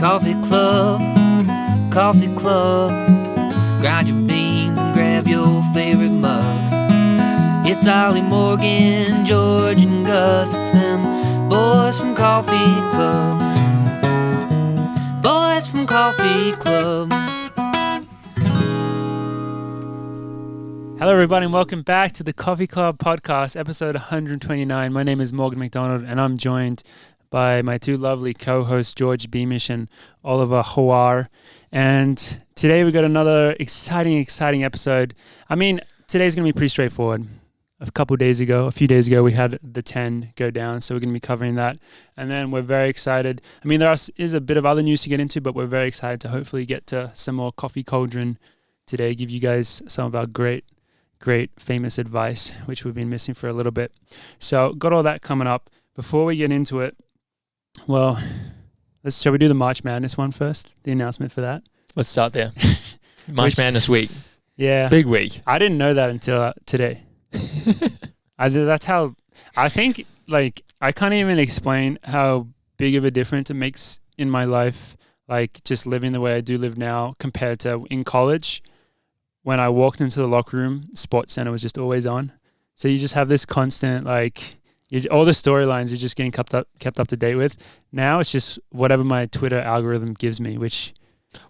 Coffee Club, Coffee Club. Grind your beans and grab your favorite mug. It's Ollie, Morgan, George, and Gus. It's them boys from Coffee Club. Boys from Coffee Club. Hello everybody and welcome back to the Coffee Club podcast, episode 129. My name is Morgan McDonald and I'm joined by my two lovely co-hosts, George Beamish and Oliver Hawar. And today we got another exciting episode. I mean, today's going to be pretty straightforward. A few days ago, we had the 10 go down, so we're going to be covering that. And then we're very excited. I mean, is a bit of other news to get into, but we're very excited to hopefully get to some more Coffee Cauldron today, give you guys some of our great famous advice, which we've been missing for a little bit. So got all that coming up. Before we get into it, well, shall we do the March Madness one first? The announcement for that? Let's start there. March Madness week. Yeah. Big week. I didn't know that until today. That's how, I think, like, I can't even explain how big of a difference it makes in my life, like, just living the way I do live now compared to in college. When I walked into the locker room, Sports Center was just always on. So you just have this constant, like, all the storylines you're just getting kept up to date with. Now it's just whatever my Twitter algorithm gives me, which...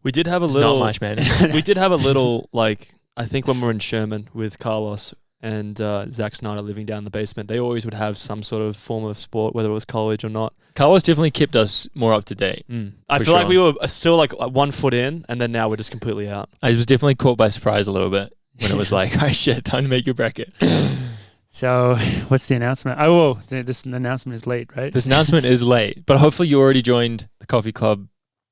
We did have a little... Not much, man. We did have a little, like, I think when we were in Sherman with Carlos and Zach Snyder living down in the basement, they always would have some sort of form of sport, whether it was college or not. Carlos definitely kept us more up to date. I feel like we were still like 1 foot in, and then now we're just completely out. I was definitely caught by surprise a little bit when it was like, oh shit, time to make your bracket. So what's the announcement? Oh, well, this announcement is late, right? This announcement is late, but hopefully you already joined the Coffee Club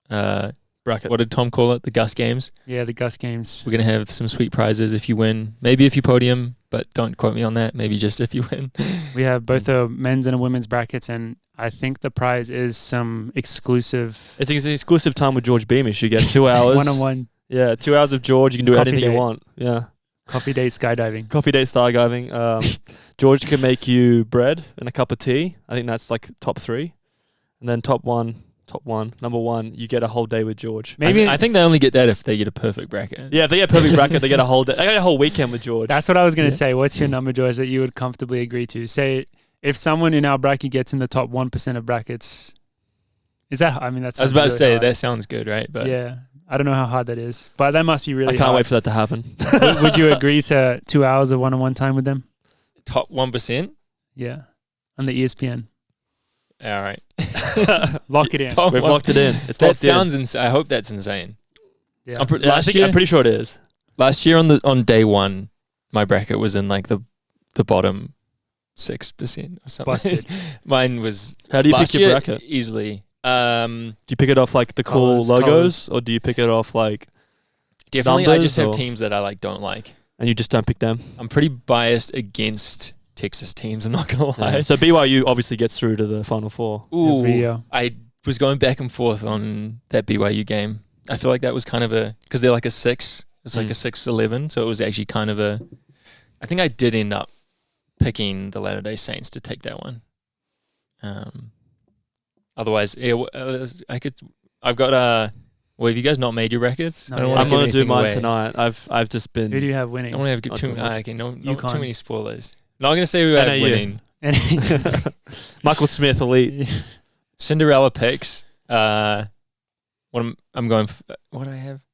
bracket. What did Tom call it? The Gus Games? Yeah, the Gus Games. We're going to have some sweet prizes if you win. Maybe if you podium, but don't quote me on that. Maybe just if you win. We have both a men's and a women's brackets, and I think the prize is some exclusive... It's an exclusive time with George Beamish. You get 2 hours. One-on-one. Yeah, 2 hours of George. You can do anything you want. Yeah. Coffee date skydiving. Coffee date skydiving. George can make you bread and a cup of tea. I think that's like top 3. And then number one, you get a whole day with George. Maybe I think they only get that if they get a perfect bracket. Yeah, if they get a perfect bracket, they get a whole day. They get a whole weekend with George. That's what I was going to say. What's your number, George, that you would comfortably agree to? Say if someone in our bracket gets in the top 1% of brackets, is that? I mean, that's. I was about to say that sounds good, right? But yeah, I don't know how hard that is, but that must be really. I can't hard. wait for that to happen. Would you agree to 2 hours of one-on-one time with them? Top 1%. Yeah, on the ESPN. All right. Lock it in. We've locked it in. That sounds insane. I hope that's insane. Yeah. I'm pretty sure it is. Last year on day one, my bracket was in like the bottom 6% or something. Busted. Mine was. How do you pick your bracket? Easily. Do you pick it off like the cool logos, or do you pick it off like definitely? I just have teams that I don't like, and you just don't pick them. I'm pretty biased against Texas teams, I'm not gonna lie. Yeah. So BYU obviously gets through to the Final Four. Ooh, I was going back and forth on that BYU game. I feel like that was kind of because they're like a 6. It's like a 6-11, so it was actually kind of I think I did end up picking the Latter-day Saints to take that one. Otherwise, I've got well, have you guys not made your brackets? I'm going to do mine tonight. I've just been... Who do you have winning? I don't want to have too many spoilers. Not going to say who I have winning. Michael Smith, elite. Cinderella picks. What do I have?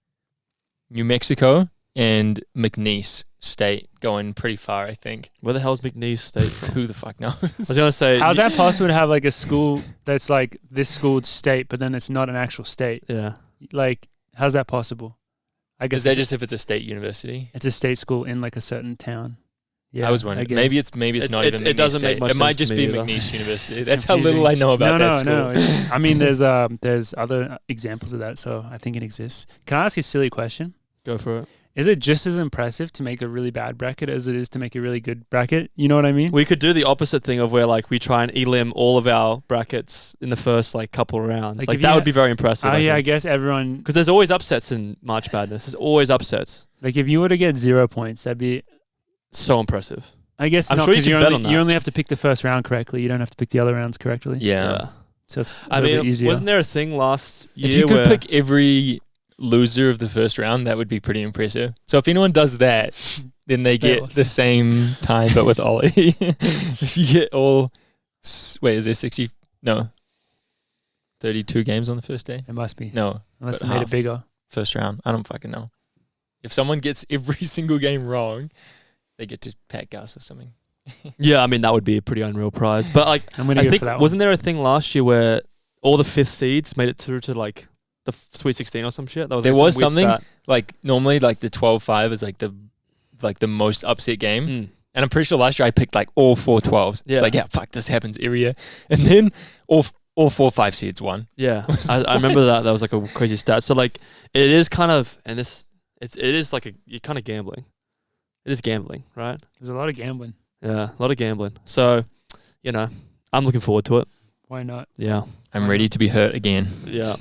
New Mexico and McNeese State going pretty far, I think. Where the hell's McNeese State from? Who the fuck knows? I was going to say... How's that possible to have like a school that's like this school's state, but then it's not an actual state? Yeah. Like, how's that possible? I guess is that just if it's a state university? It's a state school in like a certain town. Yeah, I was wondering. Maybe it's not even. It doesn't make much sense. It might just be McNeese University. That's how little I know about that school. No. I mean, there's other examples of that, so I think it exists. Can I ask you a silly question? Go for it. Is it just as impressive to make a really bad bracket as it is to make a really good bracket? You know what I mean? We could do the opposite thing of where like we try and elim all of our brackets in the first like couple rounds. Like that would be very impressive. I guess everyone... Because there's always upsets in March Madness. There's always upsets. Like if you were to get 0 points, that'd be... So impressive. I guess I'm not, sure because you only have to pick the first round correctly. You don't have to pick the other rounds correctly. Yeah. So it's I mean, easier. wasn't there a thing last year If you could where pick every loser of the first round, that would be pretty impressive. So if anyone does that, then they get awesome. the same time, but with Ollie. If you get all, wait, is there 60? No, 32 games on the first day. It must be. No, Unless but they made it half. bigger. First round. I don't fucking know. If someone gets every single game wrong, they get to pat Gus or something. yeah, I mean that would be a pretty unreal prize. But like I'm gonna I go think for that wasn't there a thing last year where all the 5th seeds made it through to like the Sweet 16 or some shit? That was There like was some weird something stat. like normally like the 12-5 is like the most upset game. Mm. And I'm pretty sure last year I picked like all 4 12s. Yeah. It's like, yeah, fuck, this happens every year. And then all 4 5 seeds won. Yeah, I remember that. That was like a crazy stat. So like it is kind of, and it is like you're kind of gambling. It is gambling, right? There's a lot of gambling. Yeah, a lot of gambling. So, you know, I'm looking forward to it. Why not? Yeah, I'm ready to be hurt again. yeah.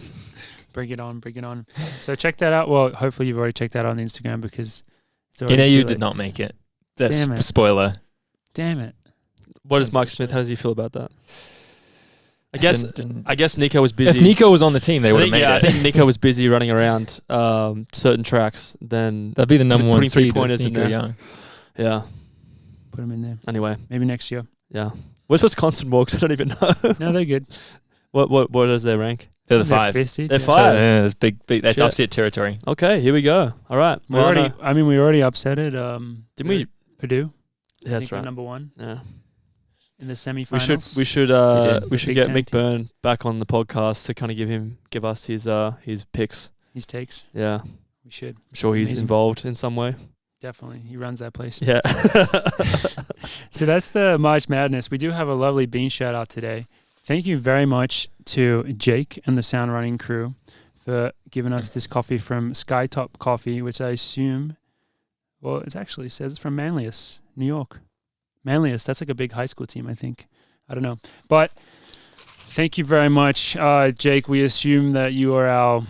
Bring it on, bring it on. So check that out. Well, hopefully you've already checked that out on Instagram because it's already NAU too did late. not make it. That's Damn it. spoiler. Damn it. What does Mike Smith? How does he feel about that? I guess Nico was busy. If Nico was on the team, they would have made I it. think Nico was busy running around certain tracks. Then That'd be the number one putting seed. three-pointers in Nico there. Young. yeah. Put them in there. Anyway, Maybe next year. yeah. Where's Wisconsin Morgs? I don't even know. No, they're good. What is their rank? They're the They're 5. fifth seed, They're yeah. So, 5. yeah, that's big. That's Shit. upset territory. Okay, here we go. All right. We Well, already. no. I mean, we already upset it. Didn't we? Purdue. Yeah, I that's think we're right. number 1 Yeah. in the semifinals. We should did. we should Big get Ten Mick team. Byrne back on the podcast to kind of give us his picks. His takes. Yeah, We should. I'm sure he's Amazing. involved in some way. Definitely. He runs that place. Yeah. So that's the March Madness. We do have a lovely bean shout out today. Thank you very much to Jake and the Sound Running crew for giving us this coffee from Skytop Coffee, which I assume, well, it actually says it's from Manlius, New York. Manlius, that's like a big high school team, I think. I don't know. But thank you very much, Jake. We assume that you are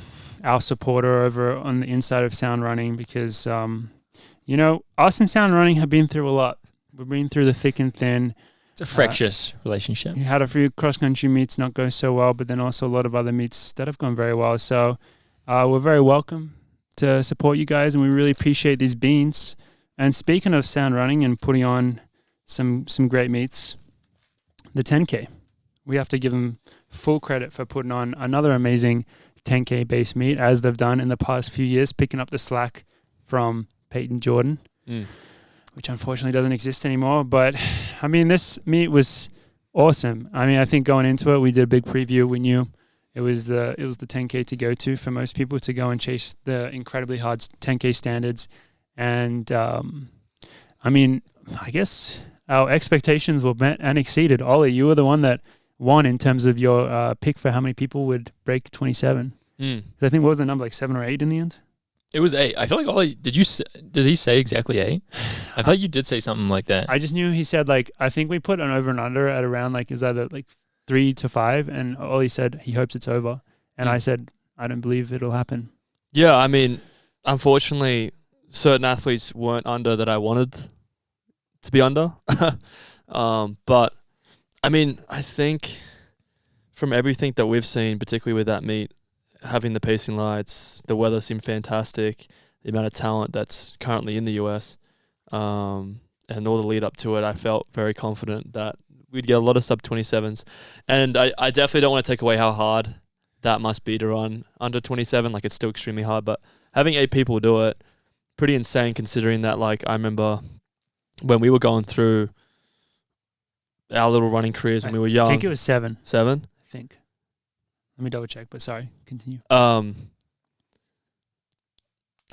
our supporter over on the inside of Sound Running because, you know, us and Sound Running have been through a lot. We've been through the thick and thin. It's a fractious relationship. We had a few cross-country meets not go so well, but then also a lot of other meets that have gone very well. So we're very welcome to support you guys, and we really appreciate these beans. And speaking of Sound Running and putting on some great meets, the 10K. We have to give them full credit for putting on another amazing 10K base meet, as they've done in the past few years, picking up the slack from Peyton Jordan. Which unfortunately doesn't exist anymore. But, I mean, this meet was awesome. I mean, I think going into it, we did a big preview. We knew it was the 10K to go to for most people to go and chase the incredibly hard 10K standards. And, I mean, I guess our expectations were met and exceeded. Ollie, you were the one that won in terms of your pick for how many people would break 27. I think, what was the number, like 7 or 8 in the end? It was 8. I feel like Ollie, did he say exactly 8? I thought you did say something like that. I just knew he said, like, I think we put an over and under at around, like, is either like 3 to 5, and Ollie said he hopes it's over. And I said, I don't believe it'll happen. Yeah, I mean, unfortunately, certain athletes weren't under that I wanted to be under. But, I mean, I think from everything that we've seen, particularly with that meet, having the pacing lights, the weather seemed fantastic, the amount of talent that's currently in the US, and all the lead up to it, I felt very confident that we'd get a lot of sub-27s. And I definitely don't want to take away how hard that must be to run under 27. Like, it's still extremely hard, but having 8 people do it, pretty insane considering that, like, I remember when we were going through our little running careers when we were young. I think it was 7. 7? I think. Let me double check, but sorry, continue. I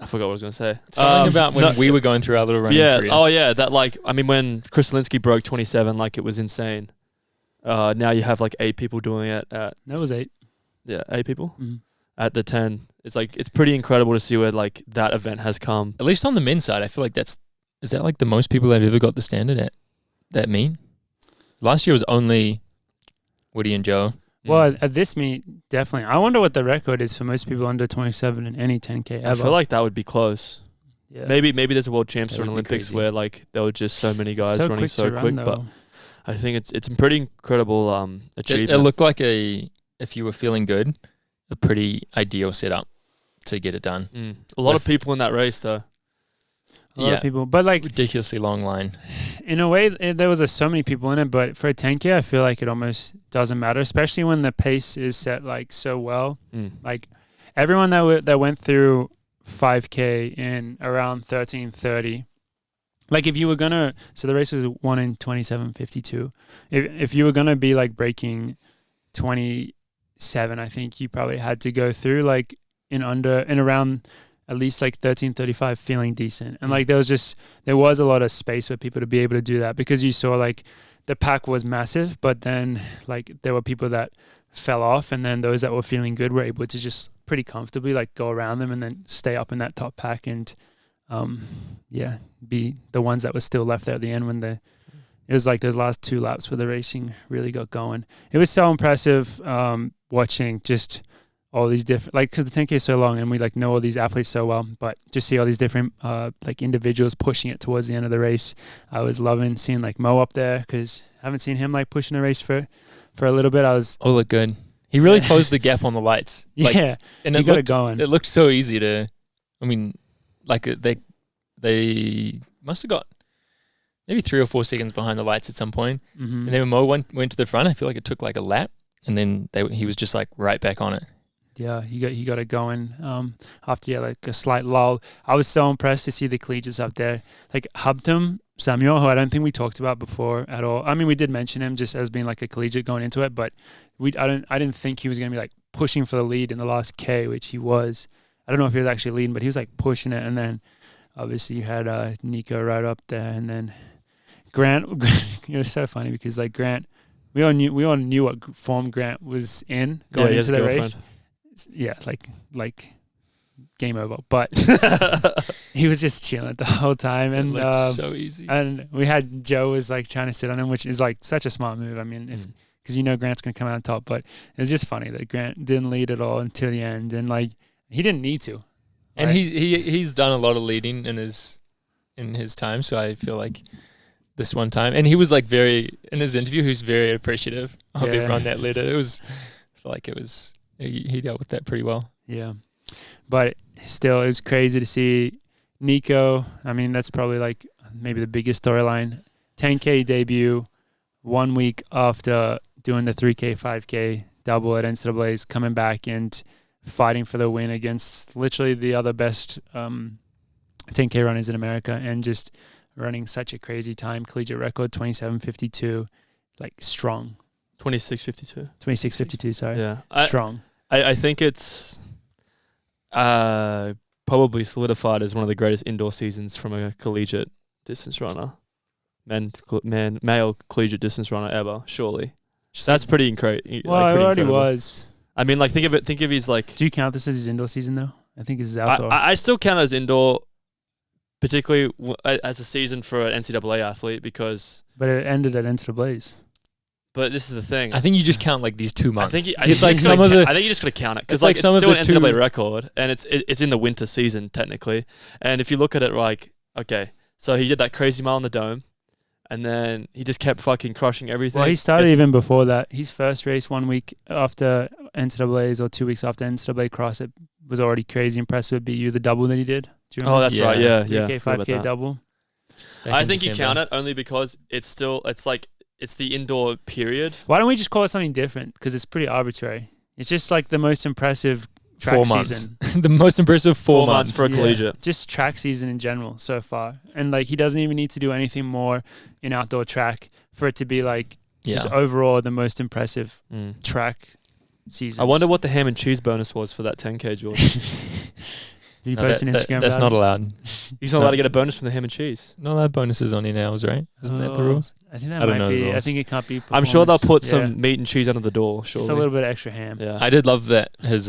forgot what I was going to say. Something about when we were going through our little running careers. Oh, yeah. That, like, I mean, when Chris Linsky broke 27, like, it was insane. Now you have, like, 8 people doing it at... That was 8. Yeah, 8 people? Mm-hmm. At the 10. It's, like, it's pretty incredible to see where, like, that event has come. At least on the men's side, I feel like is that like the most people that have ever got the standard at that meet? Last year was only Woody and Joe. Well, at this meet, definitely. I wonder what the record is for most people under 27 in any 10K ever. I feel like that would be close. Yeah. Maybe there's a World Champs That or an would be Olympics crazy. where, like, there were just so many guys running so to quick. run, But though. I think it's a pretty incredible achievement. It looked like a if you were feeling good, a pretty ideal setup to get it done. A lot of people in that race, though. A lot of people, but like ridiculously long line. In a way, there was so many people in it, but for a 10K, I feel like it almost doesn't matter, especially when the pace is set like so well. Like everyone that went through 5K in around 13:30. Like if you were gonna, so the race was won in 27:52. If you were gonna be like breaking 27, I think you probably had to go through like in around at least like 13:35 feeling decent. And like there was a lot of space for people to be able to do that, because you saw like the pack was massive, but then like there were people that fell off, and then those that were feeling good were able to just pretty comfortably like go around them and then stay up in that top pack and be the ones that were still left there at the end when it was like those last 2 laps where the racing really got going. It was so impressive watching just all these different, like, because the 10K is so long and we like know all these athletes so well, but just see all these different like individuals pushing it towards the end of the race. I was loving seeing like Mo up there, because I haven't seen him like pushing a race for a little bit. Looked good. He really closed the gap on the lights. Like, yeah, and he got it going. It looked so easy to, I mean, like they must have got maybe 3 or 4 seconds behind the lights at some point. And then when Mo went to the front, I feel like it took like a lap, and then he was just like right back on it. Yeah, he got it going after like a slight lull. I was so impressed to see the collegiates up there, like Hubtum Samuel, who I don't think we talked about before at all. I mean, we did mention him just as being like a collegiate going into it, but I didn't think he was going to be like pushing for the lead in the last K, which he was. I don't know if he was actually leading, but he was like pushing it. And then obviously you had Nico right up there, and then Grant. It was so funny because like Grant, we all knew what form Grant was in going into the race. Yeah, like game over. But he was just chilling the whole time, and it looked so easy. And we had Joe was like trying to sit on him, which is like such a smart move. I mean, because Grant's gonna come out on top, but it was just funny that Grant didn't lead at all until the end, and like he didn't need to. And he's done a lot of leading in his time, so I feel like this one time, and he was like in his interview, he was very appreciative of everyone that led it. I feel like it was. He dealt with that pretty well. Yeah. But still, it was crazy to see Nico. I mean, that's probably like maybe the biggest storyline. 10K debut 1 week after doing the 3K, 5K double at NCAA's, coming back and fighting for the win against literally the other best 10K runners in America, and just running such a crazy time. Collegiate record, 27:52, like strong. 26:52. 26:52, sorry. Yeah. Strong. I think it's probably solidified as one of the greatest indoor seasons from a collegiate distance runner. Male collegiate distance runner ever, surely. That's pretty incredible. Well, it already was. I mean, like, think of his, like... Do you count this as his indoor season, though? I think it's his outdoor. I still count it as indoor, particularly as a season for an NCAA athlete, because... But it ended at NCAA's. But this is the thing. I think you just count like these 2 months. I think you just got to count it, because like it's still an NCAA record, and it's in the winter season technically. And if you look at it, like, okay, so he did that crazy mile in the dome, and then he just kept fucking crushing everything. Well, he started even before that. His first race 1 week after NCAA's or 2 weeks after NCAA cross, it was already crazy impressive. It beat you the double that he did. Do you remember? Oh, that's right. Yeah, 3K, 5K double. I think you count it only because it's the indoor period. Why don't we just call it something different? Because it's pretty arbitrary. It's just like the most impressive track season. The most impressive 4 months for a collegiate. Just track season in general so far. And like he doesn't even need to do anything more in outdoor track for it to be like just overall the most impressive track season. I wonder what the ham and cheese bonus was for that 10K, George. Did you post an Instagram? That's not allowed. You're not allowed to get a bonus from the ham and cheese. Not allowed bonuses on in-hours, right? Isn't that the rules? I think that might be. I think it can't be. I'm sure they'll put some meat and cheese under the door. Surely. Just a little bit of extra ham. Yeah. I did love that his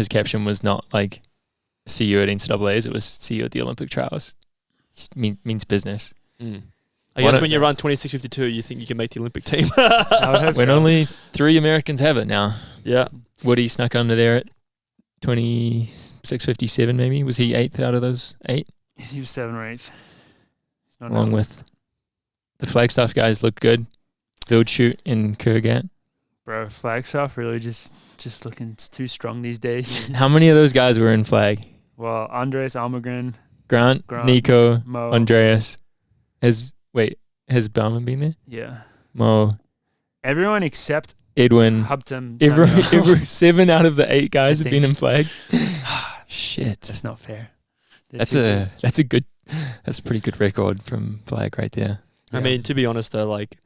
caption was not like "See you at NCAA's." It was "See you at the Olympic trials." Means business. I guess when you run 26:52, you think you can make the Olympic team. I would hope when so. only 3 Americans have it now. Yeah. Woody snuck under there at 26:57 maybe. Was he 8th out of those 8? He was 7th or 8th. Along with the Flagstaff guys looked good. Field shoot in Kurgat. Bro, flag stuff really just looking too strong these days. How many of those guys were in flag? Well, Andres Almagren, Grant, Grant, Nico, Mo. Andreas. Has Bauman been there? Yeah. Mo, Everyone except Edwin. Hubton. Every 7 out of the 8 guys I have been think. in flag. Shit. That's not fair. That's a pretty good record from flag right there. I mean, to be honest though, like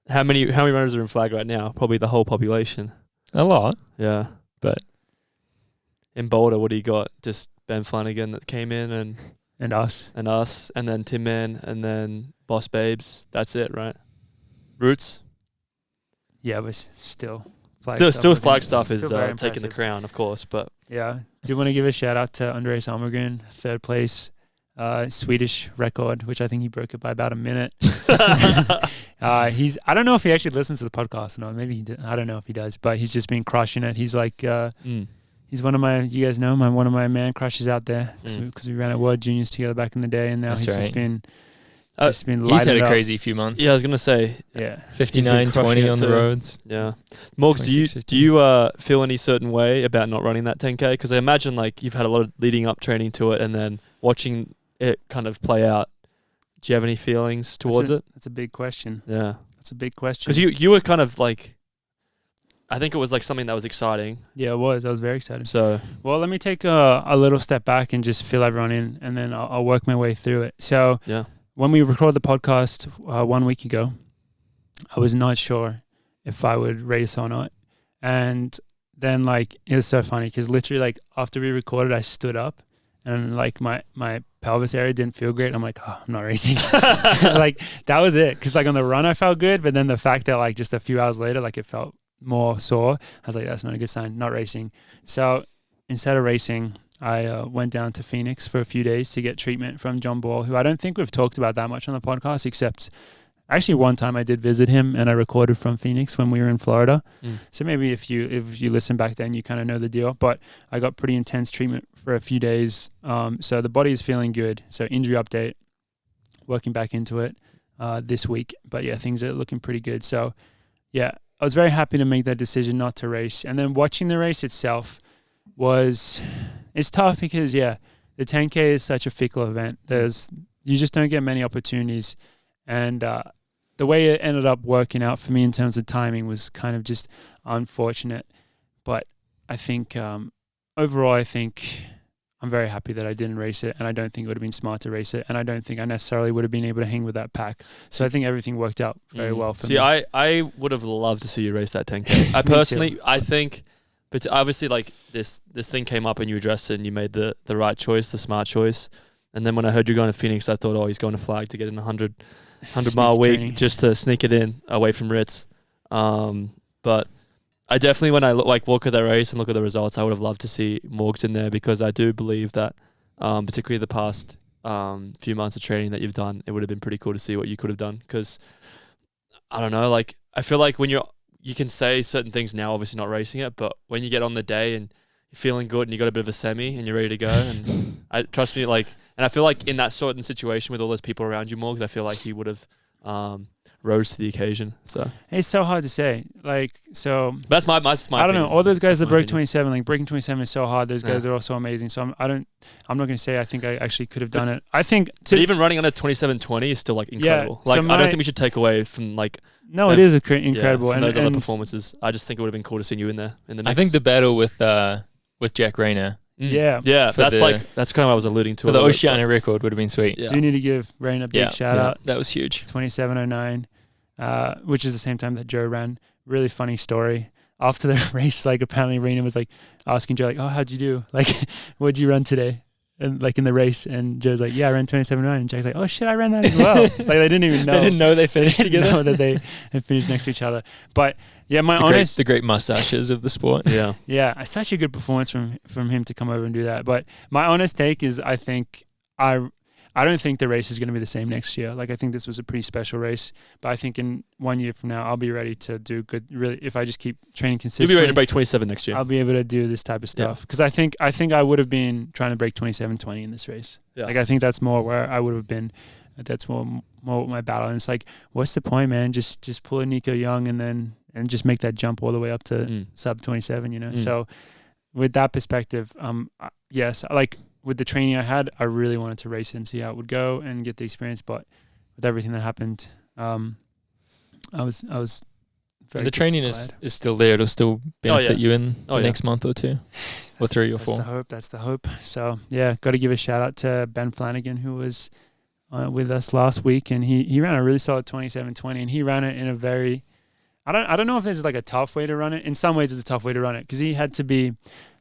how many runners are in flag right now? Probably the whole population. A lot. Yeah. But in Boulder, what do you got? Just Ben Flanagan that came in and us. And then Tim Man and then Boss Babes. That's it, right? Roots. Yeah, but still. Still flag stuff is still very taking the impressive. crown, of course, but Yeah. Do you want to give a shout out to Andreas Almagren, 3rd place, Swedish record, which I think he broke it by about a minute. I don't know if he actually listens to the podcast or not. Maybe he did. I don't know if he does, but he's just been crushing it. He's like, he's one of my, you guys know, one of my man crushes out there because we ran at World Juniors together back in the day, and now That's he's right. just been He's had lighted a up. crazy few months. yeah, I was gonna say, Yeah. 59, 20 on the roads. yeah. Morgs, do you feel any certain way about not running that 10K? Because I imagine like you've had a lot of leading up training to it, and then watching it kind of play out. Do you have any feelings towards it? That's a big question. Yeah, That's a big question. because you were kind of like, I think it was like something that was exciting. Yeah, it was. I was very excited. So Well, let me take a little step back and just fill everyone in, and then I'll work my way through it. So yeah, when we recorded the podcast 1 week ago, I was not sure if I would race or not. And then like, it was so funny because literally like after we recorded, I stood up and like my pelvis area didn't feel great. I'm like, oh, I'm not racing. Like that was it. Cause like on the run, I felt good. But then the fact that like just a few hours later, like it felt more sore, I was like, that's not a good sign, not racing. So instead of racing, I went down to Phoenix for a few days to get treatment from John Ball, who I don't think we've talked about that much on the podcast, except actually one time I did visit him and I recorded from Phoenix when we were in Florida. So maybe if you listen back then, you kind of know the deal. But I got pretty intense treatment for a few days. So the body is feeling good. So injury update, working back into it this week. But yeah, things are looking pretty good. So yeah, I was very happy to make that decision not to race. And then watching the race itself it's tough because the 10K is such a fickle event. You just don't get many opportunities. And the way it ended up working out for me in terms of timing was kind of just unfortunate. But I think overall, I'm very happy that I didn't race it, and I don't think it would have been smart to race it, and I don't think I necessarily would have been able to hang with that pack. So I think everything worked out very well for me. I would have loved to see you race that 10K. I personally, I think, but obviously like this thing came up and you addressed it and you made the right choice, the smart choice. And then when I heard you going to Phoenix, I thought, oh, he's going to flag to get in 100 mile week training. just to sneak it in away from Ritz. But I definitely, when I walk at that race and look at the results, I would have loved to see Morgs in there, because I do believe that, particularly the past few months of training that you've done, it would have been pretty cool to see what you could have done. Because I don't know, like I feel like when you can say certain things now, obviously not racing it, but when you get on the day and you're feeling good and you got a bit of a semi and you're ready to go, and trust me, like, and I feel like in that certain situation with all those people around you, Morgs, I feel like he would have rose to the occasion. So It's so hard to say. Like, so that's my I don't opinion. know. All those guys that My broke opinion. 27, like breaking 27 is so hard. Those guys Yeah. are also amazing. So I'm not going to say I think I actually could have done it. I think But even running under 27:20 is still like incredible. so Like I don't my- think we should take away from like no, it is incredible. from those other and performances. I just think it would have been cool to see you in there in the mix. I think the battle with Jack Rayner yeah. yeah, for that's the- that's kind of what I was alluding to. for a the little bit, Oceania record would have been sweet. but- Yeah. Do need to give Rain a big shout out. That was huge. 27:09, which is the same time that Joe ran. Really funny story. After the race, like apparently Raina was like asking Joe, like, "Oh, how'd you do? Like, what'd you run today?" And like in the race, and Joe's like, "Yeah, I ran 27:09." And Jack's like, "Oh shit, I ran that as well." Like they didn't even know. They didn't know they finished They didn't together. know that they had finished next to each other. But yeah, my honest, The great mustaches of the sport. Yeah. yeah, it's such a good performance from him to come over and do that. But my honest take is, I think I don't think the race is going to be the same next year. Like I think this was a pretty special race, but I think in 1 year from now I'll be ready to do good. Really, if I just keep training You'll consistently, be ready to break 27 next year. I'll be able to do this type of stuff. Because I think I would have been trying to break 27:20 in this race. Yeah. Like I think that's more where I would have been. That's more my battle. And it's like, what's the point, man? Just pull a Nico Young and then and just make that jump all the way up to sub 27, you know. So with that perspective, yes, like with the training I had, I really wanted to race it and see how it would go and get the experience. But with everything that happened, I was very the training is still there. It'll still benefit you in the next month or two, or 3 or 4. That's the hope. So yeah, got to give a shout out to Ben Flanagan, who was with us last week, and he ran a really solid 27:20, and he ran it in a very, I don't know if there's like a tough way to run it. In some ways, it's a tough way to run it because he had to be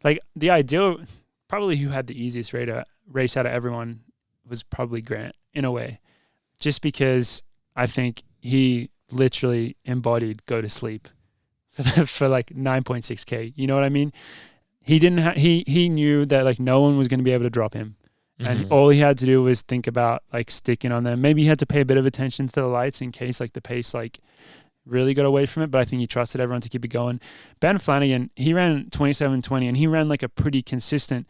like the ideal. Probably who had the easiest race out of everyone was probably Grant in a way, just because I think he literally embodied go to sleep for like 9.6K. You know what I mean? He didn't. He knew that like no one was going to be able to drop him. And all he had to do was think about like sticking on them. Maybe he had to pay a bit of attention to the lights in case like the pace like really got away from it. But I think he trusted everyone to keep it going. Ben Flanagan, he ran 27:20 and he ran like a pretty consistent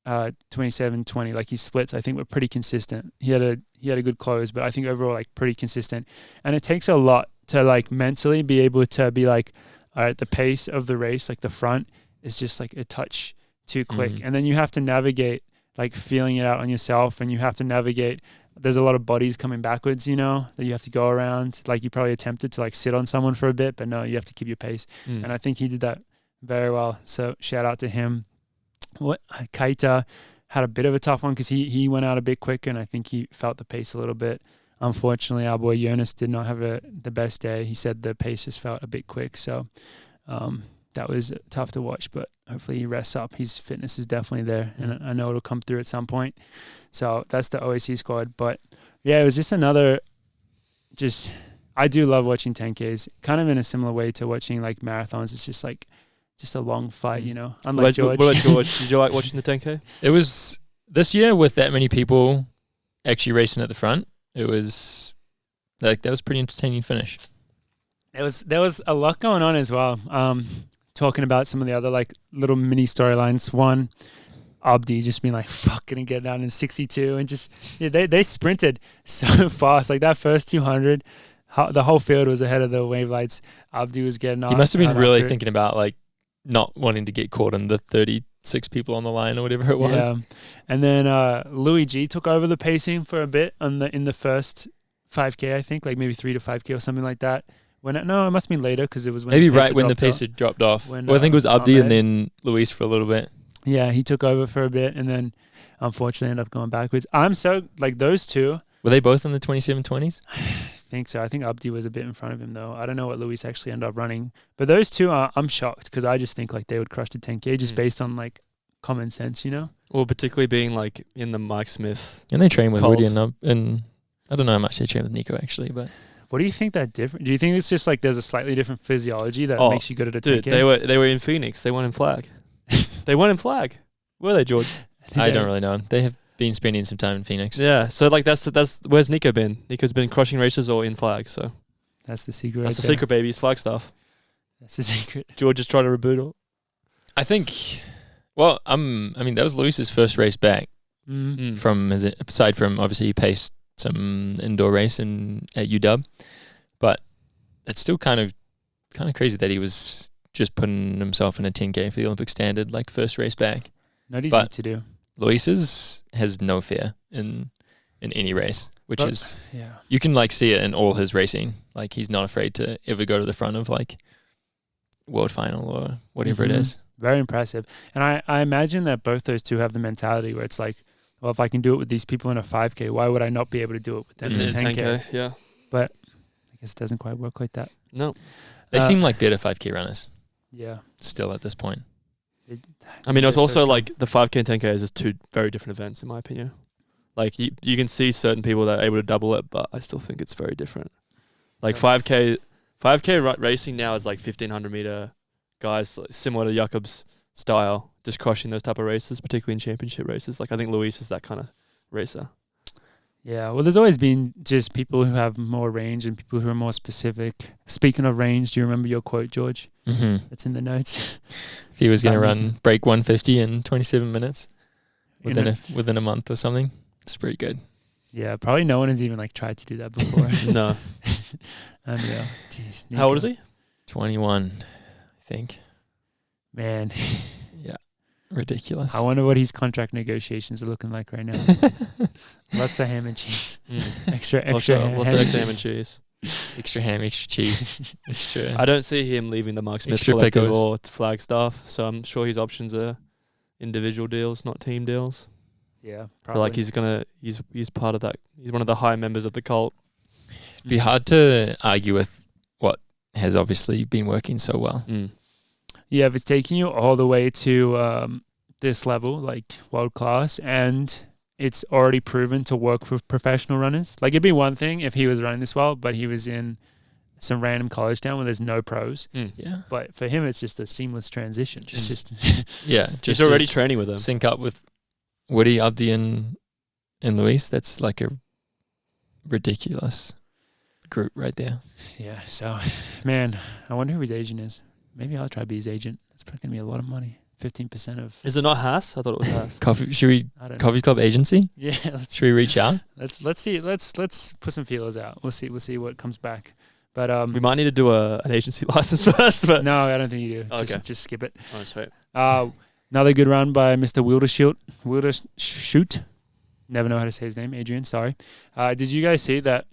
27:20. Like his splits, I think, were pretty consistent. He had a good close, but I think overall like pretty consistent. And it takes a lot to like mentally be able to be like, all right, the pace of the race, like the front is just like a touch too quick. And then you have to navigate like feeling it out on yourself, and you have to navigate. There's a lot of bodies coming backwards, you know, that you have to go around. Like you probably attempted to like sit on someone for a bit, but no, you have to keep your pace. And I think he did that very well. So shout out to him. Kaita had a bit of a tough one because he went out a bit quicker, and I think he felt the pace a little bit. Unfortunately, our boy Jonas did not have the best day. He said the pace just felt a bit quick. So that was tough to watch, but hopefully he rests up. His fitness is definitely there, and I know it'll come through at some point. So that's the OAC squad. But yeah, it was just I do love watching 10Ks, kind of in a similar way to watching like marathons. It's just like a long fight, you know. Unlike George. What about George? Did you like watching the 10K? It was this year with that many people actually racing at the front. It was like that was a pretty entertaining finish. There was a lot going on as well. Talking about some of the other like little mini storylines. One, Abdi just being like, fuck, gonna get down in 62, and just they sprinted so fast. Like that first 200, the whole field was ahead of the wave lights. Abdi was getting on. He must have been really thinking about like not wanting to get caught in the 36 people on the line or whatever it was. Yeah. And then Louis G took over the pacing for a bit in the first 5K, I think, like maybe 3 to 5K or something like that. It must have been later because it was when maybe right when the pace had dropped off. I think it was Abdi and then Luis for a little bit. Yeah, he took over for a bit and then unfortunately ended up going backwards. I'm so like those two. Were they both in the 27:20s? I think so. I think Abdi was a bit in front of him though. I don't know what Luis actually ended up running, but those two I'm shocked because I just think like they would crush the 10K just based on like common sense, you know. Well, particularly being like in the Mike Smith. And they train with Woody and I don't know how much they train with Nico actually, but. What do you think that different? Do you think it's just like there's a slightly different physiology that makes you good at a 10K? Dude, they were in Phoenix. They won in flag. They won in flag. Were they, George? I don't really know. They have been spending some time in Phoenix. Yeah. So like that's where's Nico been? Nico's been crushing races or in flag. So that's the secret. That's the secret, baby. It's flag stuff. That's the secret. George is trying to reboot it. I think. Well, I mean that was Luis's first race back from aside from obviously he paced some indoor race at UW, but it's still kind of crazy that he was just putting himself in a 10K for the Olympic standard, like first race back. Not easy to do. Luis's has no fear in any race, which is you can like see it in all his racing. Like he's not afraid to ever go to the front of like world final or whatever it is. Very impressive. And I imagine that both those two have the mentality where it's like, well, if I can do it with these people in a 5K, why would I not be able to do it with them in a 10K? Yeah. But I guess it doesn't quite work like that. No. They seem like better 5K runners. Yeah. Still at this point. I mean, it's also like the 5K and 10K is just two very different events, in my opinion. Like you can see certain people that are able to double it, but I still think it's very different. Like 5K racing now is like 1,500 meter guys, like similar to Jakob's style, just crushing those type of races, particularly in championship races. Like I think Luis is that kind of racer. Yeah, well, there's always been just people who have more range and people who are more specific. Speaking of range, do you remember your quote, George? That's in the notes. If he was going to break 150 in 27 minutes within a month or something, it's pretty good. Yeah, probably no one has even like tried to do that before. No. Unreal. Jeez, how old is he? 21, I think. Man, Yeah. Ridiculous. I wonder what his contract negotiations are looking like right now. Lots of ham and cheese. Extra Lots of ham extra ham and cheese. Extra ham, extra cheese. Extra. I don't see him leaving the Mark Smith Extra Collective pickles. or Flagstaff, so I'm sure his options are individual deals, not team deals. Yeah, I feel probably. like he's part of that. He's one of the high members of the cult. Be hard to argue with what has obviously been working so well. Yeah, if it's taking you all the way to this level, like world class, and it's already proven to work for professional runners. Like, it'd be one thing if he was running this well, but he was in some random college town where there's no pros. Yeah. But for him, it's just a seamless transition. Just Yeah. He's Just already to training with them. sync up with Woody, Abdi, and Luis. That's like a ridiculous group right there. yeah. So, man, I wonder who his agent is. Maybe I'll try to be his agent. It's going to be a lot of money. 15% of. Is it not Haas? I thought it was Haas. I don't know. Coffee Club agency? Yeah. Should we reach out? Let's see. Let's put some feelers out. We'll see what comes back. But We might need to do an agency license first. But no, I don't think you do. Okay. Just skip it. oh, sweet. Another good run by Mr. Wildershoot. Never know how to say his name. Adrian, sorry. Did you guys see that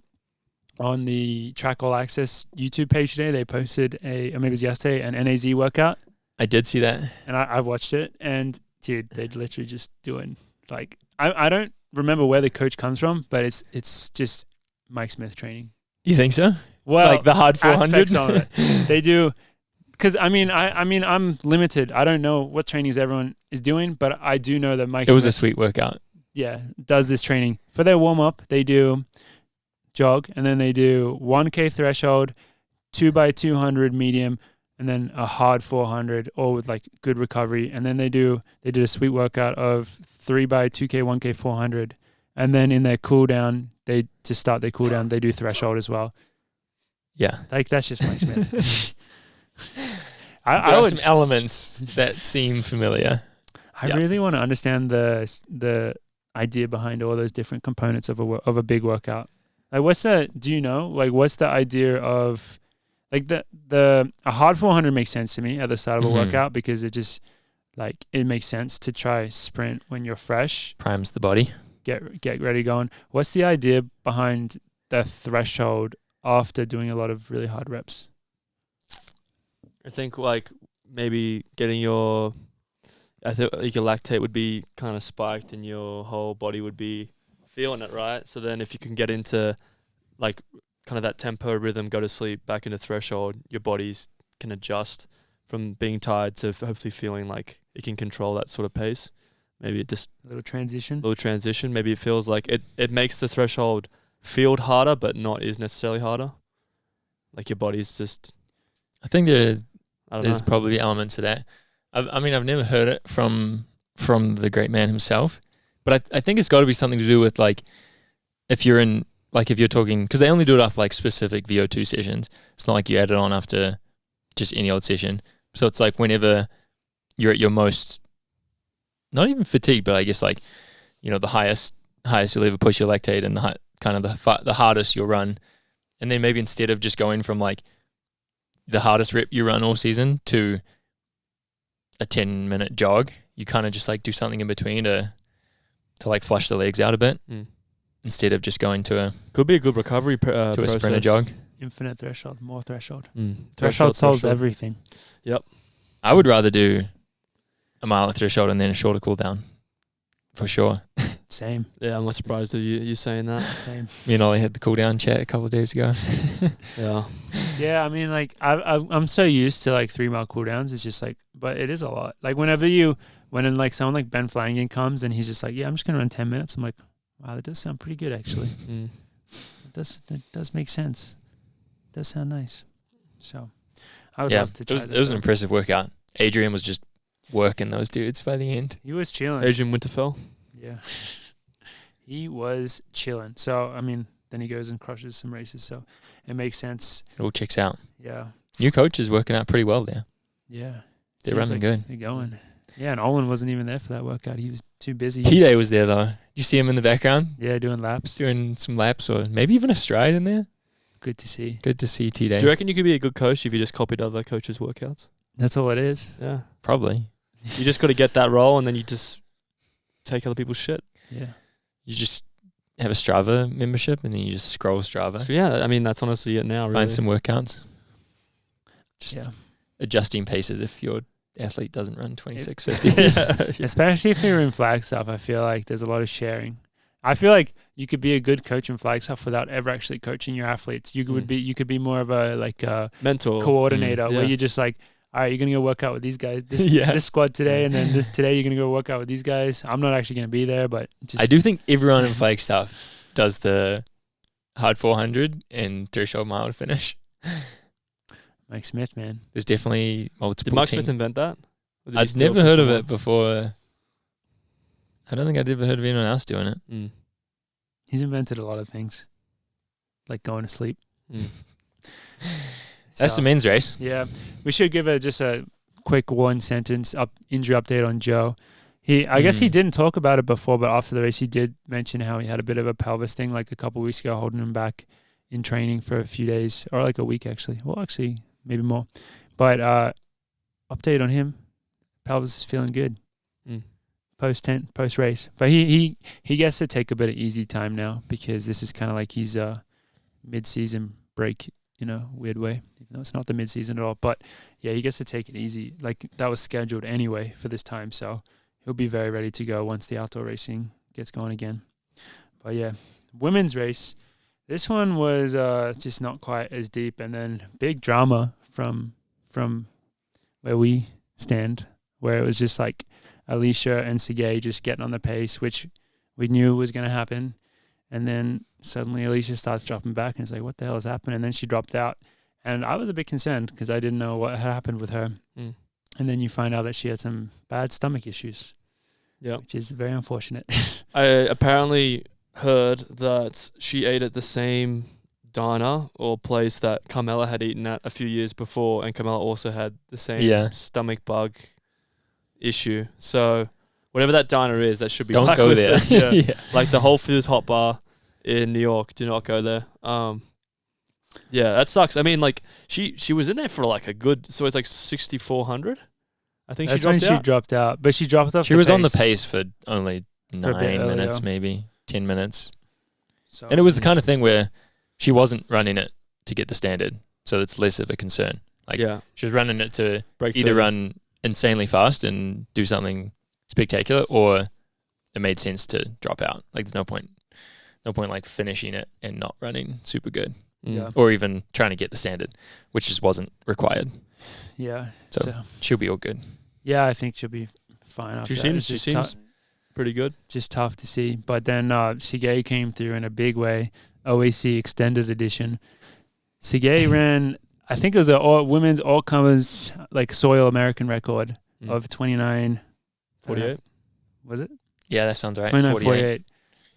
on the Track All Access YouTube page today? They posted or maybe it was yesterday, an NAZ workout, I did see that. and I watched it. And dude, they're literally just doing like I don't remember where the coach comes from, but it's just Mike Smith training. You think so? Well, Like the hard 400? aspects of it. They do. Because I mean, I'm limited. I don't know what trainings everyone is doing, but I do know that Mike It was a Smith, sweet workout. does this training. For their warm-up, they do jog, and then they do 1K threshold, 2x200 medium, and then a hard 400, all with like good recovery. And then they did a sweet workout of 3x2K, 1K 400. And then in their cool down, to start their cool down, they do threshold as well. Yeah. Like, that's just Mike Smith. There I are would some elements that seem familiar. I really want to understand the idea behind all those different components of a big workout. Like, what's the idea of like a hard 400 makes sense to me at the start of a workout, because it just like it makes sense to try sprint when you're fresh, Primes the body. get ready going. What's the idea behind the threshold after doing a lot of really hard reps? I think like maybe getting your lactate would be kind of spiked and your whole body would be feeling it, right? So then if you can get into like kind of that tempo rhythm, go to sleep, back into threshold, your bodies can adjust from being tired to hopefully feeling like it can control that sort of pace. Maybe it just A little transition. Maybe it feels like it makes the threshold feel harder, but not is necessarily harder. Like your body's just, I think there's I don't know. probably elements of that. I've never heard it from the great man himself, but I think it's got to be something to do with like if you're talking, because they only do it after like specific VO2 sessions. It's not like you add it on after just any old session. So it's like whenever you're at your most, not even fatigued, but I guess like, you know, the highest you'll ever push your lactate and the hardest you'll run. And then maybe instead of just going from like the hardest rep you run all season to a 10-minute jog, you kind of just like do something in between to like flush the legs out a bit instead of just going to Could be a good recovery a sprinter process. jog. Infinite threshold, more threshold. Threshold Threshold solves everything. I would rather do a mile of threshold and then a shorter cool down for sure. Same. Yeah, I'm not surprised at you saying that. Same. Me and Ollie had the cool down chat a couple of days ago. Yeah. Yeah, I mean, like I'm so used to like 3 mile cooldowns. It's just like, but it is a lot. Like when in like someone like Ben Flanagan comes and he's just like, yeah, I'm just gonna run 10 minutes. I'm like, wow, that does sound pretty good actually. That does make sense. It does sound nice. So I would love to try it was an impressive workout. Adrian was just working those dudes by the end. He was chilling. Adrian Winterfell. Yeah. He was chilling. So I mean, then he goes and crushes some races. So it makes sense. It all checks out. Yeah. New coach is working out pretty well there. Yeah. They're Seems running like good. They're going. Yeah, and Olin wasn't even there for that workout. He was too busy. T-Day was there though. Did you see him in the background Yeah, doing laps. doing some laps or maybe even a stride in there? Good to see. Good to see Do T-Day. you reckon you could be a good coach if you just copied other coaches' workouts? That's all it is. Yeah. Probably. You just got to get that role and then you just take other people's shit. Yeah. You just have a Strava membership and then you just scroll Strava. So yeah, I mean, that's honestly it now, really. Find some workouts. Just Yeah. adjusting paces if your athlete doesn't run 26:50. Especially if you're in Flagstaff, I feel like there's a lot of sharing. I feel like you could be a good coach in Flagstaff without ever actually coaching your athletes. You could be more of a mentor coordinator where yeah. you're just like, all right, you're gonna go work out with these guys Yeah. this squad today, and then today you're gonna go work out with these guys. I'm not actually gonna be there, but just I do think everyone in Flagstaff does the hard 400 and threshold mile to finish. Mike Smith, man. There's definitely multiple Did Mark team- Smith invent that? Or did he I'd steal never from heard of someone? it before. I don't think I'd ever heard of anyone else doing it. Mm. He's invented a lot of things, like going to sleep. Mm. That's So, the men's race. Yeah, we should give just a quick one sentence injury update on Joe. I guess he didn't talk about it before, but after the race he did mention how he had a bit of a pelvis thing like a couple of weeks ago, holding him back in training for a few days or like a week actually. Well, actually maybe more. But update on him, pelvis is feeling good. Mm. Post race, but he gets to take a bit of easy time now because this is kind of like his mid-season break in a weird way, even though it's not the mid-season at all. But yeah, he gets to take it easy. Like that was scheduled anyway for this time, so he'll be very ready to go once the outdoor racing gets going again. But yeah, women's race. This one was just not quite as deep, and then big drama from where we stand, where it was just like Alicia and Sergey just getting on the pace, which we knew was going to happen. And then suddenly Alicia starts dropping back and it's like, what the hell is happening? And then she dropped out. And I was a bit concerned because I didn't know what had happened with her. Mm. And then you find out that she had some bad stomach issues. Yeah. Which is very unfortunate. I apparently heard that she ate at the same diner or place that Carmella had eaten at a few years before, and Carmella also had the same stomach bug issue. So whatever that diner is, that should be Don't go there. blacklisted. Yeah. Like the Whole Foods Hot Bar in New York, do not go there. Yeah, that sucks. I mean, like she was in there for like a good, so it's like 6,400. I think That's she dropped when she out. dropped out. But she dropped off She was on the pace for only a bit 9 minutes, earlier. maybe 10 minutes. So, And it was the kind of thing where she wasn't running it to get the standard, so it's less of a concern. Like yeah, she was running it to break either 30. run insanely fast and do something spectacular, or it made sense to drop out. Like there's no point like finishing it and not running super good, Yeah. or even trying to get the standard, which just wasn't required. Yeah. So she'll be all good. Yeah, I think she'll be fine. After that. It's She just seems pretty good. just tough to see. But then Sergey came through in a big way. OAC Extended Edition. Sergey ran, I think it was a women's all-comers like soil American record of 29:48. Was it? Yeah, that sounds right. 29:48.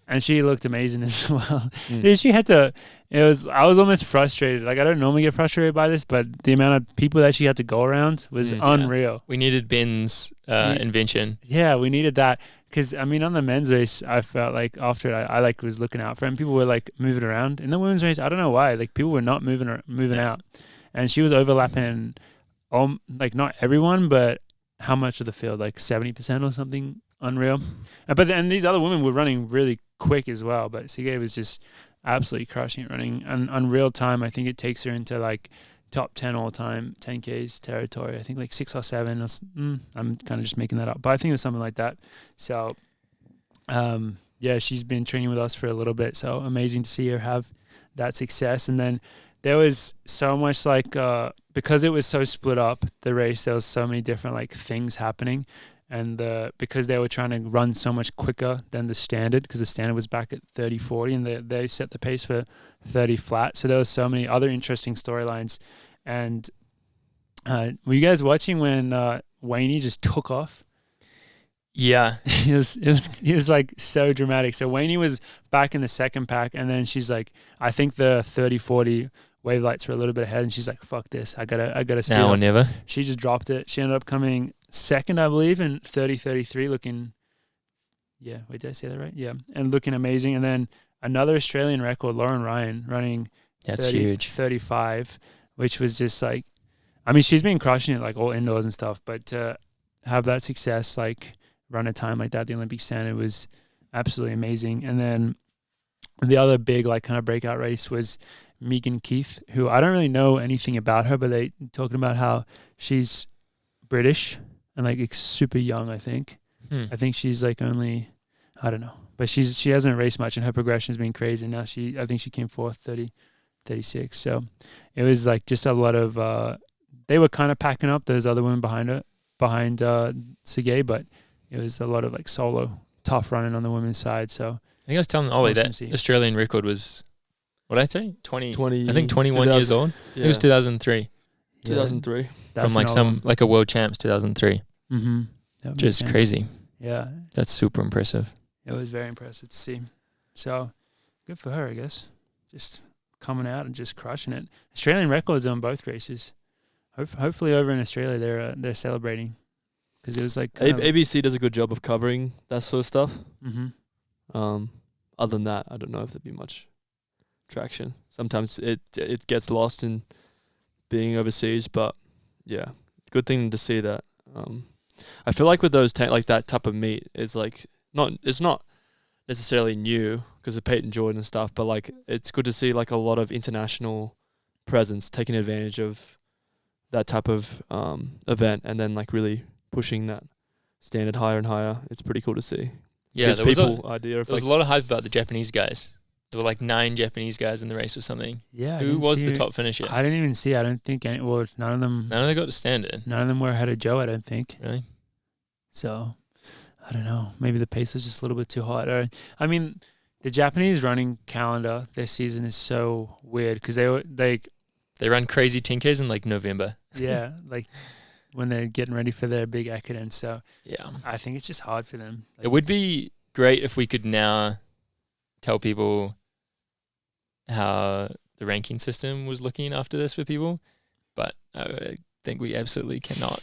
And she looked amazing as well. Mm. She had to. I was almost frustrated. Like I don't normally get frustrated by this, but the amount of people that she had to go around was unreal. We needed Ben's invention. Yeah, we needed that because I mean, on the men's race, I felt like after I like was looking out for him, people were like moving around. In the women's race, I don't know why. Like people were not moving out, and she was overlapping, like not everyone, but how much of the field? Like 70% or something. Unreal. But then these other women were running really quick as well. But Sergey was just absolutely crushing it, running unreal time. I think it takes her into like top 10 all time 10Ks territory. I think like 6 or 7. I'm kind of just making that up, but I think it was something like that. So, yeah, she's been training with us for a little bit. So amazing to see her have that success. And then there was so much like because it was so split up, the race, there was so many different like things happening. And because they were trying to run so much quicker than the standard, because the standard was back at 30:40 and they set the pace for 30 flat. So there was so many other interesting storylines. And were you guys watching when Wayne just took off? Yeah. He was like so dramatic. So Wayne was back in the second pack, and then she's like, I think the 30:40 wave lights were a little bit ahead, and she's like, fuck this, I gotta speed Now up. or never. She just dropped it. She ended up coming second, I believe, in 30:33, looking, wait, did I say that right? Yeah, and looking amazing. And then another Australian record, Lauren Ryan, running That's huge. 35, which was just like, I mean, she's been crushing it like all indoors and stuff, but to have that success, like run a time like that, the Olympic standard, was absolutely amazing. And then the other big like kind of breakout race was Megan Keith, who I don't really know anything about her, but they talking about how she's British and like super young, I think. I think she's like only, I don't know, but she hasn't raced much and her progression has been crazy. Now I think she came fourth, 36. So it was like just a lot of, they were kind of packing up those other women behind Sergey, but it was a lot of like solo tough running on the women's side. So I think I was telling Ollie awesome that to see. Australian record was, what did I say? 20, I 21 think 21 years old. Yeah. It was 2003. 2003. That's From like like a world champs 2003. Mm-hmm. Which is crazy. Yeah. That's super impressive. It was very impressive to see. So good for her, I guess. Just coming out and just crushing it. Australian records on both races. Hopefully over in Australia they're celebrating, because it was like ABC does a good job of covering that sort of stuff. Mm-hmm. Other than that, I don't know if there'd be much traction. Sometimes it gets lost in being overseas, but yeah, good thing to see that. I feel like with those like that type of meet is like it's not necessarily new because of Peyton Jordan and stuff, but like it's good to see like a lot of international presence taking advantage of that type of event and then like really pushing that standard higher and higher. It's pretty cool to see. Yeah, there was a lot of hype about the Japanese guys. There were like 9 Japanese guys in the race or something. Yeah. Who was the top finisher? I didn't even see. I don't think any. Well, none of them. None of them got to standard. None of them were ahead of Joe, I don't think. Really? So, I don't know. Maybe the pace was just a little bit too hot. I mean, the Japanese running calendar, their season is so weird because they run crazy 10Ks in like November. Yeah, like when they're getting ready for their big Ekiden. So yeah, I think it's just hard for them. It would be great if we could now tell people how the ranking system was looking after this for people, but I think we absolutely cannot.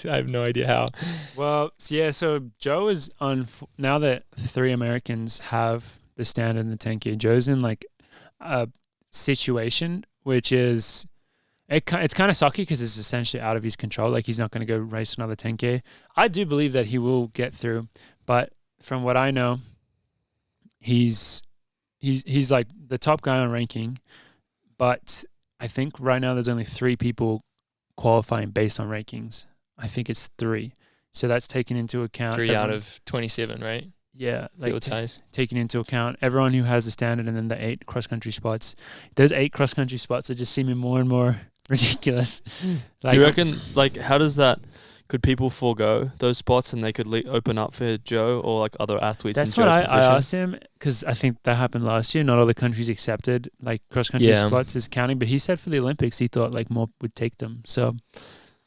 I have no idea how. Well, yeah, so Joe is on, now that 3 Americans have the standard in the 10K, Joe's in like a situation which is, it's kind of sucky because it's essentially out of his control. Like he's not going to go race another 10K. I do believe that he will get through, but from what I know, he's like the top guy on ranking, but I think right now there's only 3 people qualifying based on rankings. I think it's 3. So that's taken into account. 3 out of 27, right? Yeah. Like field size. Taking into account everyone who has the standard and then the 8 cross-country spots. Those 8 cross-country spots are just seeming more and more ridiculous. Like, do you reckon, like, how does that, could people forego those spots and they could open up for Joe or like other athletes in Joe's position? That's what I asked him, because I think that happened last year. Not all the countries accepted like cross-country spots as counting, but he said for the Olympics he thought like more would take them. So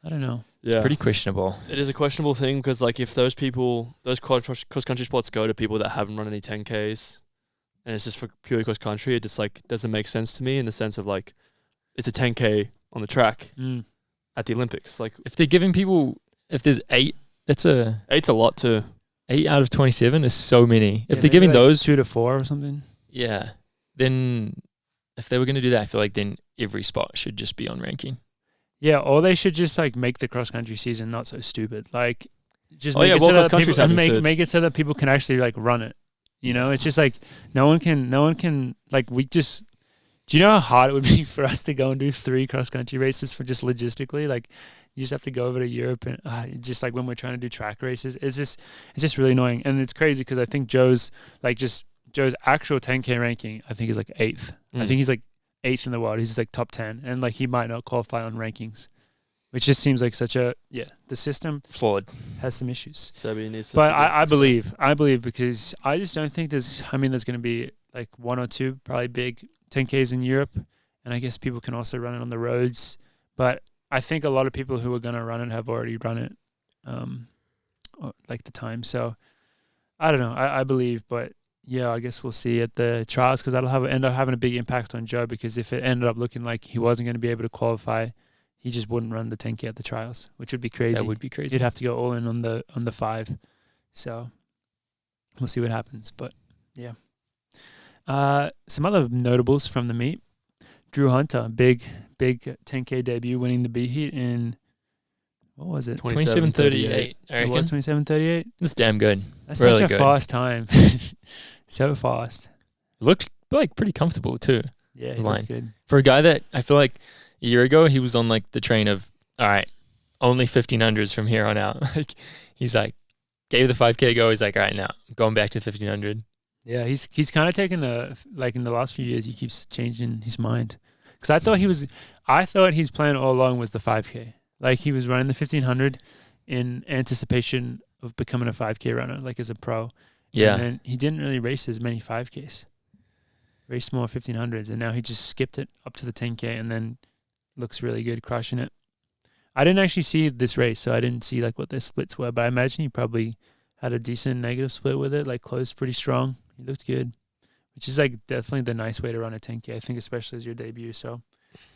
I don't know. Yeah. It's pretty questionable. It is a questionable thing because like if those cross-country spots go to people that haven't run any 10Ks and it's just for purely cross-country, it just like doesn't make sense to me in the sense of like it's a 10K on the track at the Olympics. Like if they're giving people, if there's 8, that's 8's a lot too. 8 out of 27 is so many. If Yeah, they're giving like those 2 to 4 or something. Yeah. Then if they were going to do that, I feel like then every spot should just be on ranking. Yeah, or they should just like make the cross-country season not so stupid. Like just make it so that people can actually like run it. You know, it's just like no one can like we just. Do you know how hard it would be for us to go and do 3 cross-country races for just logistically? Like, you just have to go over to Europe and just like when we're trying to do track races, it's just really annoying. And it's crazy because I think Joe's actual 10K ranking, I think is like 8th. I think he's like 8th in the world. He's just like top 10, and like he might not qualify on rankings, which just seems like such a the system flawed, has some issues. So he needs to. But I believe because I just don't think there's going to be like 1 or 2 probably big 10Ks in Europe, and I guess people can also run it on the roads. But I think a lot of people who are going to run it have already run it, like the time. So I don't know. I believe, but yeah, I guess we'll see at the trials because that'll end up having a big impact on Joe, because if it ended up looking like he wasn't going to be able to qualify, he just wouldn't run the 10K at the trials, which would be crazy. That would be crazy. He'd have to go all in on the 5. So we'll see what happens. But yeah. Some other notables from the meet. Drew Hunter, big 10K debut, winning the B heat in, what was it? 27:38. I It reckon. was 27:38. That's damn good. That's Really such a good. fast time. So fast. Looked like pretty comfortable too. Yeah, he Line. looked good. For a guy that I feel like a year ago he was on like the train of, all right, only 1500s from here on out. Like he's like gave the 5K go. He's like, all right, now I'm going back to 1500. Yeah, he's kind of taken like in the last few years, he keeps changing his mind. Because I thought his plan all along was the 5K. Like he was running the 1500 in anticipation of becoming a 5K runner, like as a pro. Yeah. And then he didn't really race as many 5Ks. Raced more 1500s, and now he just skipped it up to the 10K and then looks really good, crushing it. I didn't actually see this race, so I didn't see like what their splits were, but I imagine he probably had a decent negative split with it, like closed pretty strong. He looked good, which is like definitely the nice way to run a 10K, I think, especially as your debut. So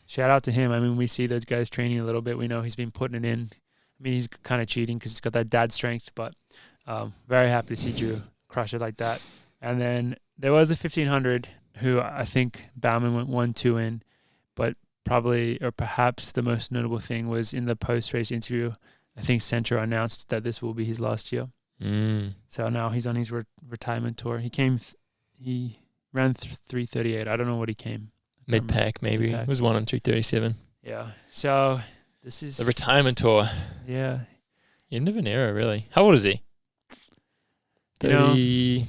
shout out to him. I mean, we see those guys training a little bit. We know he's been putting it in. I mean, he's kind of cheating because he's got that dad strength, but very happy to see Drew crush it like that. And then there was the 1500, who I think Bauman went 1-2 in, but probably or perhaps the most notable thing was in the post-race interview, I think Centro announced that this will be his last year. So now he's on his retirement tour. He ran 3:38. I don't know what he came. Mid-pack maybe. Mid-pack. It was one on 3:37. Yeah. So this is The retirement tour. Yeah. End of an era, really. How old is he? You know, 30.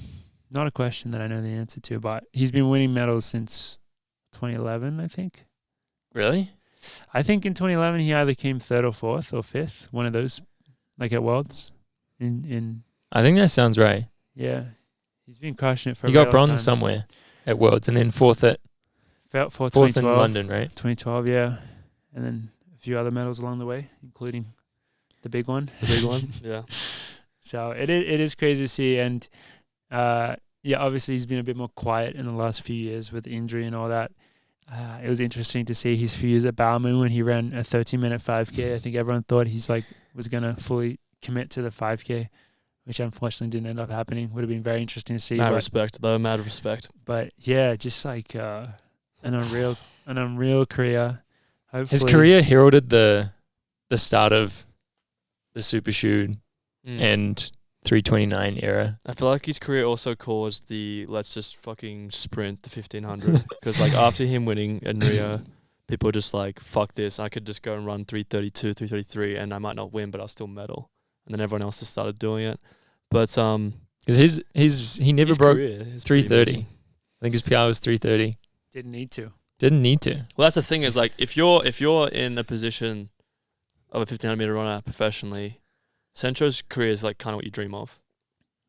not a question that I know the answer to, but he's been winning medals since 2011, I think. Really? I think in 2011 he either came third or fourth or fifth, one of those, like at Worlds. In I think that sounds right. yeah, he's been crushing it for. He a got very long bronze time. somewhere at Worlds, and then fourth Fourth in in London, right? 2012, yeah, and then a few other medals along the way, including the big one. The big one. Yeah. So it is crazy to see, and yeah, obviously he's been a bit more quiet in the last few years with injury and all that. It was interesting to see his few years at Bauman when he ran a 13-minute 5K. I think everyone thought he's like was gonna fully commit to the 5K, which unfortunately didn't end up happening. Would have been very interesting to see. Mad respect, though. Mad respect. But yeah, just like an unreal career. Hopefully, His career heralded the start of the super shoot and 329 era. I feel like his career also caused the let's just fucking sprint the 1500 because like after him winning in Rio, people were just like, fuck this, I could just go and run 332, 333 and I might not win, but I'll still medal. And then everyone else just started doing it. But because he never his broke career is 330. pretty amazing. I think his PR was 330. didn't need to. Didn't need to. Well, that's the thing is like if you're in a position of a 1500 meter runner professionally, Centro's career is like kind of what you dream of.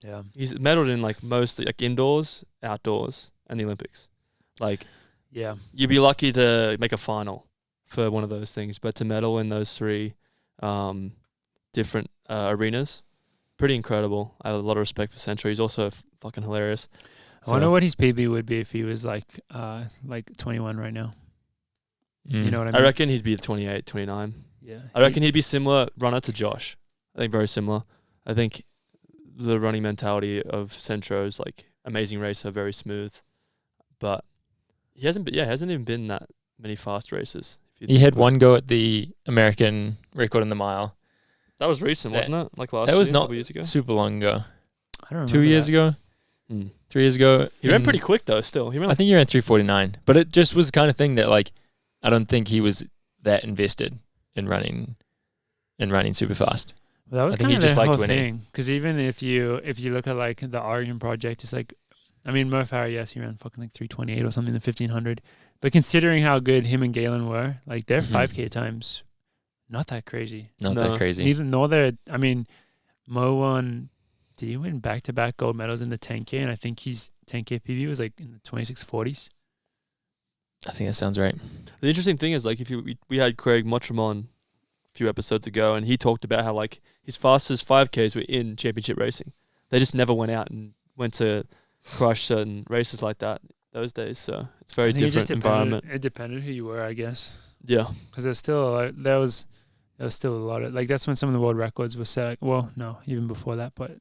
Yeah, He's medaled in like mostly like indoors, outdoors, and the Olympics. Like yeah. you'd be lucky to make a final for one of those things, but to medal in those three different arenas, pretty incredible. I have a lot of respect for Centro. He's also fucking hilarious. I wonder what his PB would be if he was like 21 right now. You know what I mean? I reckon he'd be 28, 29. Yeah. I reckon he'd be similar runner to Josh. I think very similar. I think the running mentality of Centro is like amazing racer, very smooth, but he hasn't even been that many fast races. He had one go at the American record in the mile. That was recent, wasn't it? Like last That was year, not a couple years ago. super long ago. I don't remember 2 years that. ago, 3 years ago. He ran pretty quick though. Still, he ran. I think he ran 349, but it just was the kind of thing that like I don't think he was that invested in running super fast. Well, that was I think kind he of just the liked whole winning. thing. Because even if you look at like the Oregon project, it's like, I mean, Mo Farah, yes, he ran fucking like 328 or something in the 1500. But considering how good him and Galen were, like their 5K times, not that crazy. Not that crazy. I mean, Mo won. Did he win back-to-back gold medals in the 10K? And I think his 10K PB was like in the 2640s. I think that sounds right. The interesting thing is like we had Craig Mottram on a few episodes ago, and he talked about how like his fastest 5Ks were in championship racing. They just never went out and went to crush certain races like that those days. So it's a very different environment. It depended who you were, I guess. Yeah. Because there's still there was still a lot of like that's when some of the world records were set. Well, no, even before that, but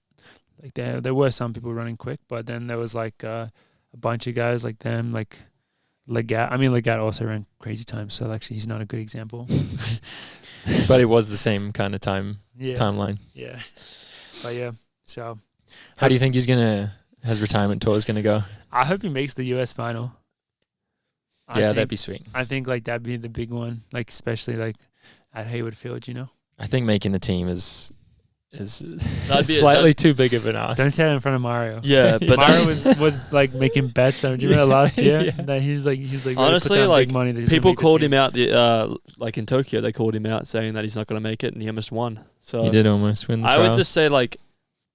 like there were some people running quick, but then there was like a bunch of guys like them, like Legat also ran crazy times, so actually he's not a good example. But it was the same kind of timeline. Yeah. But yeah, so. How do you think his retirement tour is gonna go? I hope he makes the US final. That'd be sweet. I think like that'd be the big one, like especially like at Hayward Field, you know. I think making the team is That'd too big of an ask. Don't say that in front of Mario. Yeah, but Mario was like making bets. Do you remember last year that he was like honestly, really like big money that people called him out. Like in Tokyo, they called him out saying that he's not going to make it, and he almost won. So he did almost win. I would just say like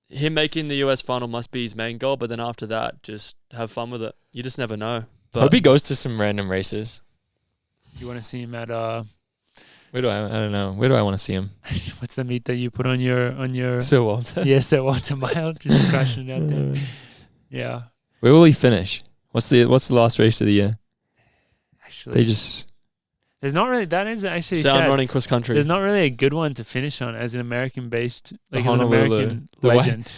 him making the US final must be his main goal, but then after that, just have fun with it. You just never know. But hope he goes to some random races. You want to see him at Where do I don't know. Where do I want to see him? what's the meet that you put on your Sir Walter. Yeah, Sir Walter Mile, just crashing it out there. Yeah. Where will he finish? What's the last race of the year? Actually, there's not really. That is actually Sound sad. running cross country. There's not really a good one to finish on as an American-based, like as an Honolulu, American the legend.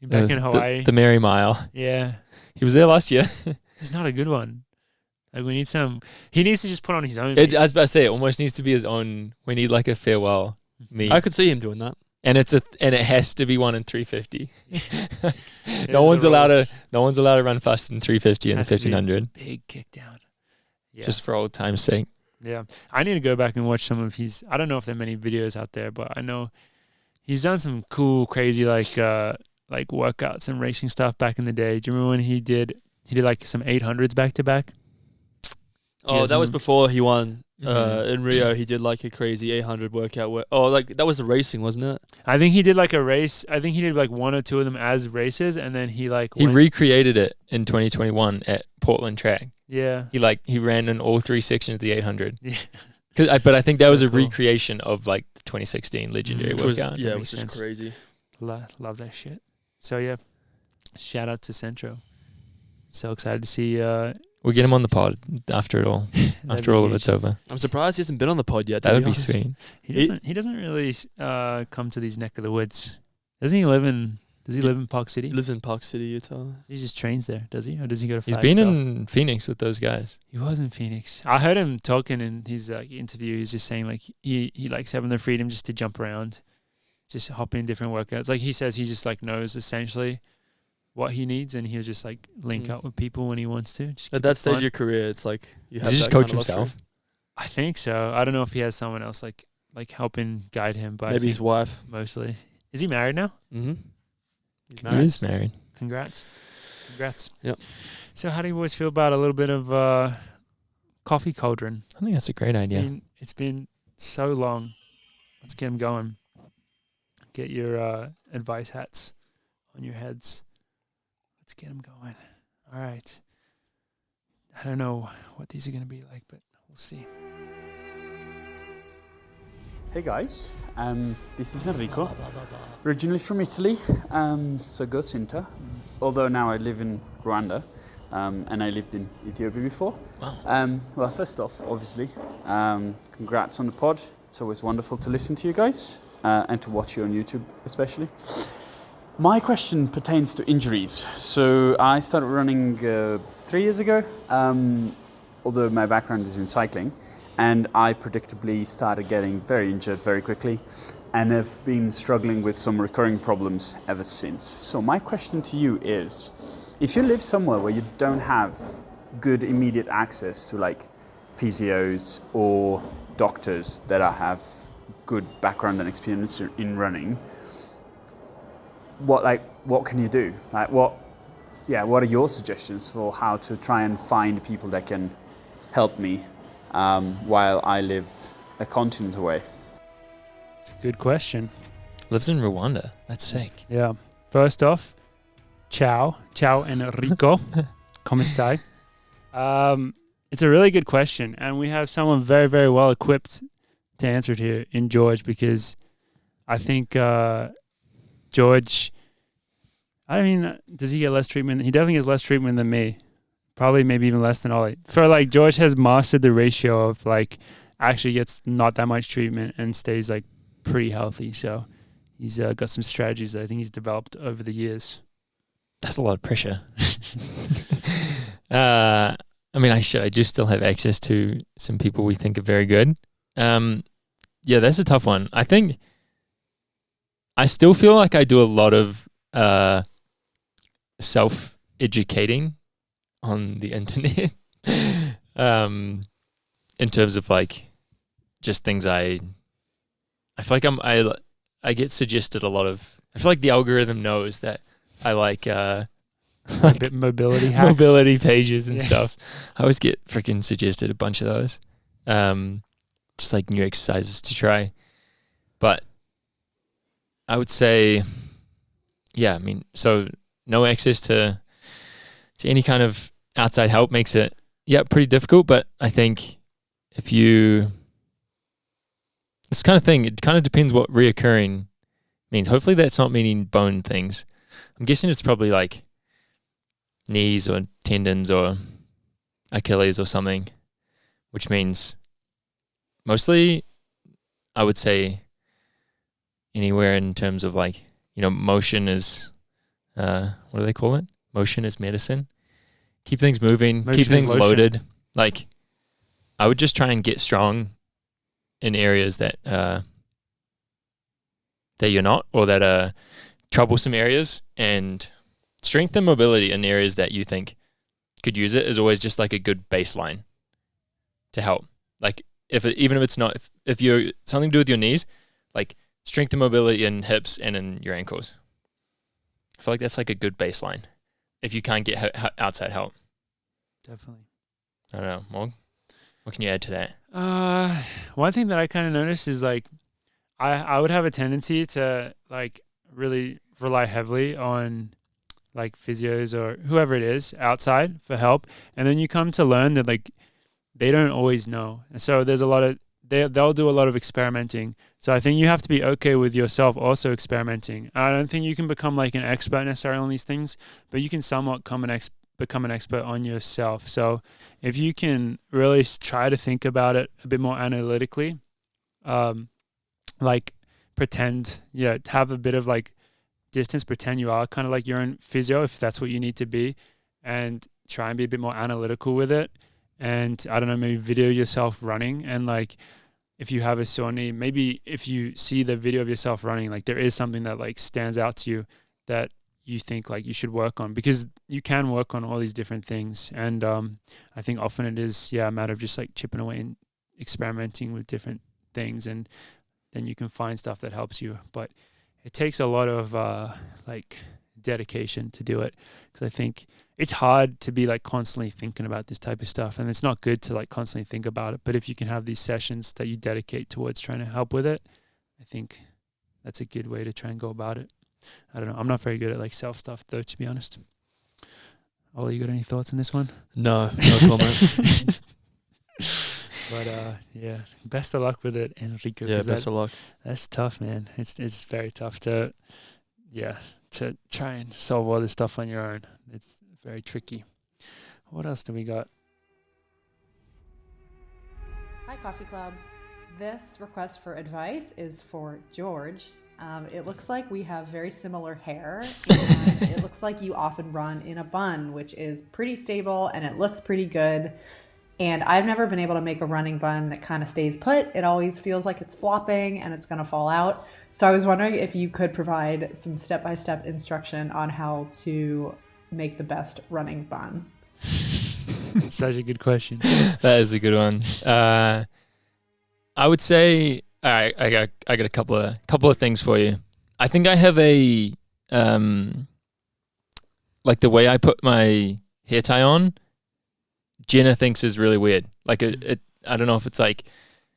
Back in the- Hawaii. the Mary Mile. Yeah, He was there last year. it's not a good one. Like we need some. He needs to just put on his own. I was about to say it almost needs to be his own. We need like a farewell meet. I could see him doing that. And it has to be one in 350. There's No one's the allowed rules. to run faster than 350 in the Has to be 1500. Big kick down. Yeah. Just for old time's sake. Yeah. I need to go back and watch some of his. I don't know if there are many videos out there, but I know he's done some cool, crazy like workouts and racing stuff back in the day. Do you remember when he did like some 800s back to back? Oh, that was before he won. Mhm. In Rio, he did like a crazy 800 workout. Like that was the racing, wasn't it? I think he did like a race. I think he did like one or two of them as races, and then he He recreated it in 2021 at Portland Track. Yeah. He ran in all three sections of the 800. Yeah. But I think that So was a cool. recreation of like the 2016 legendary Mm. Which was, workout. yeah, it makes was just sense. crazy. Love that shit. So yeah, shout out to Centro. So excited to see. We'll get him on the pod after it all. that'd After be all of huge. it's over. I'm surprised he hasn't been on the pod yet. to That would be honest. sweet. He doesn't really come to these neck of the woods. Doesn't he live in? Does he live in Park City? He lives in Park City, Utah. He just trains there, does he? Or does he go to He's Flagstaff? been in Phoenix with those guys. He was in Phoenix. I heard him talking in his interview. He's just saying like he likes having the freedom just to jump around, just hop in different workouts. Like he says, he just like knows essentially what he needs, and he'll just like link up with people when he wants to. Just At keep that it stage fun. of your career, it's like you have Does he just that coach kind of luxury. himself? I think so. I don't know if he has someone else like helping guide him, but I Maybe his think wife. mostly. Is he married now? Mm-hmm. He's He married. is married. Congrats. Yep. So how do you always feel about a little bit of Coffee Cauldron? I think that's a great idea. It's been so long. Let's get him going. Get your advice hats on your heads. Let's get them going. All right. I don't know what these are going to be like, but we'll see. Hey guys, this is Enrico, originally from Italy, so go Sinta, although now I live in Rwanda, and I lived in Ethiopia before. Wow. Well, first off, obviously, congrats on the pod. It's always wonderful to listen to you guys, and to watch you on YouTube especially. My question pertains to injuries. So I started running 3 years ago, although my background is in cycling. And I predictably started getting very injured very quickly and have been struggling with some recurring problems ever since. So my question to you is, if you live somewhere where you don't have good immediate access to like physios or doctors that have good background and experience in running, what can you do? What are your suggestions for how to try and find people that can help me while I live a continent away? It's a good question. Lives in Rwanda. That's sick. Yeah. First off, ciao Enrico. Come stai? It's a really good question, and we have someone very, very well equipped to answer it here in George, because I think George, I mean, does he get less treatment? He definitely gets less treatment than me. Probably maybe even less than Ollie. For like George has mastered the ratio of like actually gets not that much treatment and stays like pretty healthy. So he's got some strategies that I think he's developed over the years. That's a lot of pressure. I I mean, I do still have access to some people we think are very good. Yeah, that's a tough one. I think I still feel like I do a lot of self-educating on the internet. In terms of like just things I feel like I get suggested a lot of. I feel like the algorithm knows that I like A bit mobility hacks. mobility pages and stuff. I always get freaking suggested a bunch of those. Just like new exercises to try. But I would say, yeah, I mean, so no access to any kind of outside help makes it, pretty difficult. But I think if you, this kind of thing, it kind of depends what reoccurring means. Hopefully that's not meaning bone things. I'm guessing it's probably like knees or tendons or Achilles or something, which means mostly I would say anywhere in terms of like, motion is, what do they call it? Motion is medicine. Keep things moving, keep things loaded. Like I would just try and get strong in areas that that you're not, or that are troublesome areas, and strength and mobility in areas that you think could use it is always just like a good baseline to help. Like even if it's not, if you're something to do with your knees, like strength and mobility in hips and in your ankles. I feel like that's like a good baseline if you can't get outside help. Definitely. I don't know, Morg, what can you add to that? One thing that I kind of noticed is like I would have a tendency to like really rely heavily on like physios or whoever it is outside for help, and then you come to learn that like they don't always know, and so there's a lot of they'll do a lot of experimenting. So I think you have to be okay with yourself also experimenting. I don't think you can become like an expert necessarily on these things, but you can somewhat become an expert on yourself. So if you can really try to think about it a bit more analytically, like pretend, have a bit of like distance, pretend you are kind of like your own physio if that's what you need to be, and try and be a bit more analytical with it. And I don't know, maybe video yourself running, and like if you have a sore knee, maybe if you see the video of yourself running, like there is something that like stands out to you that you think like you should work on, because you can work on all these different things. And I think often it is a matter of just like chipping away and experimenting with different things, and then you can find stuff that helps you. But it takes a lot of like dedication to do it, because I think it's hard to be like constantly thinking about this type of stuff, and it's not good to like constantly think about it. But if you can have these sessions that you dedicate towards trying to help with it, I think that's a good way to try and go about it. I don't know. I'm not very good at like self stuff though, to be honest. Ollie, you got any thoughts on this one? No comment. But best of luck with it, Enrico. Yeah, best of luck. That's tough, man. It's very tough to try and solve all this stuff on your own. It's very tricky. What else do we got? Hi, Coffee Club. This request for advice is for George. It looks like we have very similar hair, and it looks like you often run in a bun, which is pretty stable and it looks pretty good. And I've never been able to make a running bun that kind of stays put. It always feels like it's flopping and it's going to fall out. So I was wondering if you could provide some step-by-step instruction on how to make the best running bun. Such a good question. That is a good one. I would say, all right, I got a couple of things for you. I think I have a like the way I put my hair tie on, Jenna thinks is really weird. Like I don't know if it's like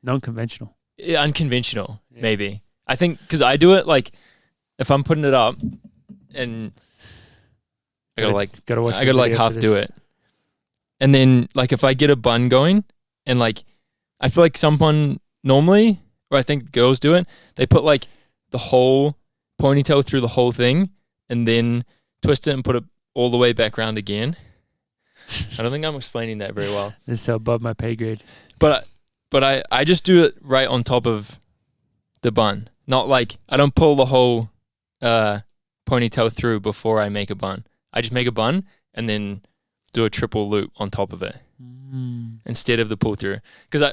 non-conventional, unconventional, maybe. I think because I do it like if I'm putting it up and I gotta half do it, and then like if I get a bun going and like I feel like someone normally, or I think girls do it, they put like the whole ponytail through the whole thing and then twist it and put it all the way back around again. I don't think I'm explaining that very well. This is so above my pay grade. But I just do it right on top of the bun. Not like I don't pull the whole ponytail through before I make a bun. I just make a bun and then do a triple loop on top of it. instead of the pull through. Because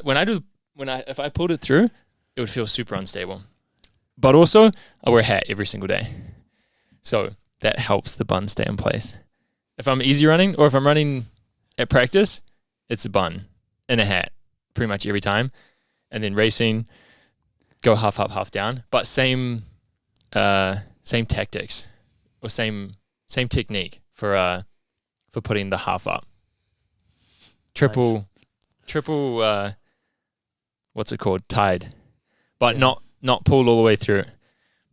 if I pulled it through, it would feel super unstable. But also, I wear a hat every single day, so that helps the bun stay in place. If I'm easy running or if I'm running at practice, it's a bun and a hat pretty much every time. And then racing, go half up, half down, but same tactics or same technique for putting the half up. Triple, what's it called? Tied, but not pulled all the way through.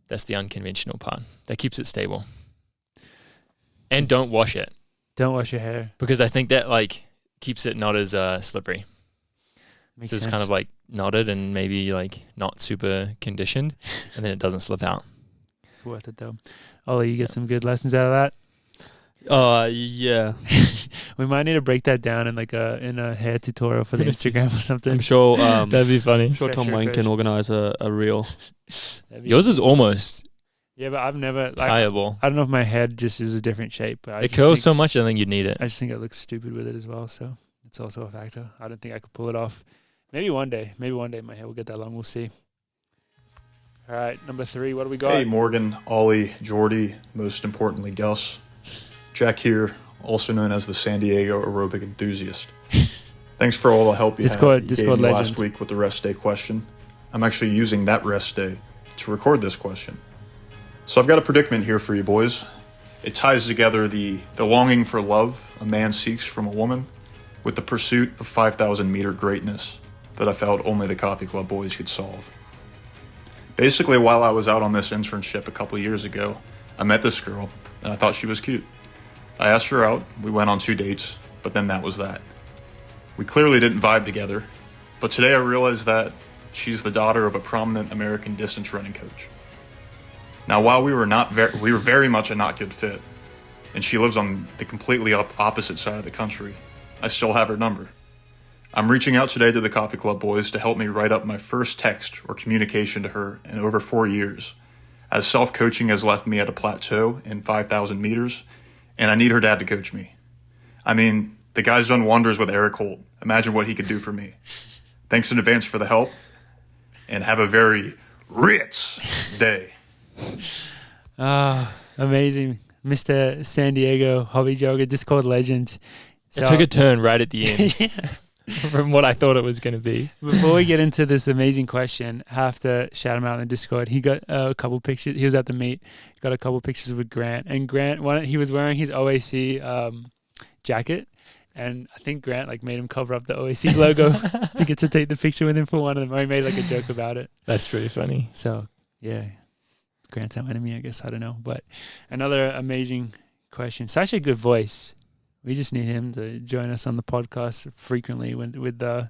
That's the unconventional part. That keeps it stable. And don't wash it. Don't wash your hair. Because I think that like keeps it not as slippery. Makes so it's sense. kind of like knotted and maybe like not super conditioned, and then it doesn't slip out. It's worth it though. Ollie, you get some good lessons out of that. Yeah. We might need to break that down in like a hair tutorial for the Instagram or something. I'm sure. That'd be funny. I'm sure Tom Wayne can organize a reel. Yours is almost Yeah, but I've never like. tieable. I don't know if my head just is a different shape. But It curls so much, I think you'd need it. I just think it looks stupid with it as well. So it's also a factor. I don't think I could pull it off. Maybe one day my hair will get that long. We'll see. All right, number 3. What do we got? Hey, Morgan, Ollie, Jordy, most importantly, Gus. Jack here, also known as the San Diego aerobic enthusiast. Thanks for all the help you Discord gave me last legend. week with the rest day question. I'm actually using that rest day to record this question. So I've got a predicament here for you boys. It ties together the longing for love a man seeks from a woman with the pursuit of 5,000 meter greatness that I felt only the Coffee Club boys could solve. Basically, while I was out on this internship a couple years ago, I met this girl, and I thought she was cute. I asked her out, we went on 2 dates, but then that was that. We clearly didn't vibe together, but today I realized that she's the daughter of a prominent American distance running coach. Now, while we were very much a not good fit, and she lives on the completely opposite side of the country, I still have her number. I'm reaching out today to the Coffee Club boys to help me write up my first text or communication to her in over 4 years, as self-coaching has left me at a plateau in 5,000 meters, and I need her dad to coach me. I mean, the guy's done wonders with Eric Holt. Imagine what he could do for me. Thanks in advance for the help, and have a very Ritz day. Amazing. Mr. San Diego hobby jogger, Discord legend. It took a turn right at the end. Yeah. From what I thought it was going to be. Before we get into this amazing question, I have to shout him out in the Discord. He got a couple pictures. He was at the meet. Got a couple pictures with Grant. And Grant, he was wearing his OAC jacket. And I think Grant like made him cover up the OAC logo to get to take the picture with him for one of them. Or he made like a joke about it. That's pretty funny. So, yeah. Grant's our enemy, I guess. I don't know. But another amazing question. Such a good voice. We just need him to join us on the podcast frequently with a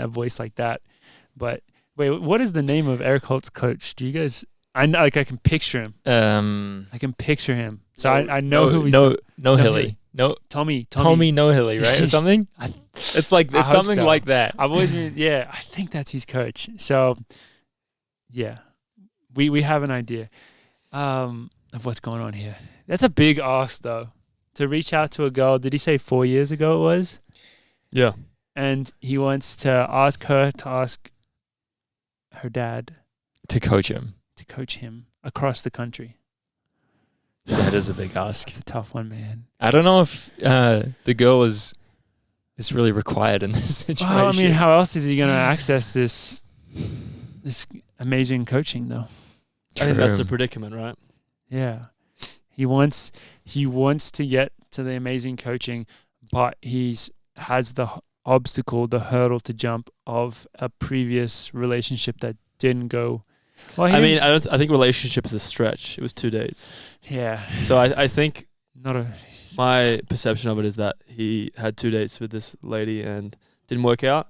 voice like that. But wait, what is the name of Eric Holt's coach? Do you guys? I know, like I can picture him. I can picture him. So I know who he's. No Hilly. No Tommy No Hilly, right, or something. It's something so. like that. I've always been. Yeah, I think that's his coach. So yeah, we have an idea of what's going on here. That's a big ask though. To reach out to a girl, did he say 4 years ago it was? Yeah. And he wants to ask her to ask her dad To coach him. across the country. That is a big ask. It's a tough one, man. I don't know if the girl is really required in this situation. Well, I mean, how else is he going to access this amazing coaching, though? I think that's the True. predicament, right? Yeah. He wants to get to the amazing coaching, but has the obstacle, the hurdle to jump of a previous relationship that didn't go. Well, I think relationship is a stretch. It was 2 dates. yeah, So I think not a. my perception of it is that he had 2 dates with this lady and didn't work out,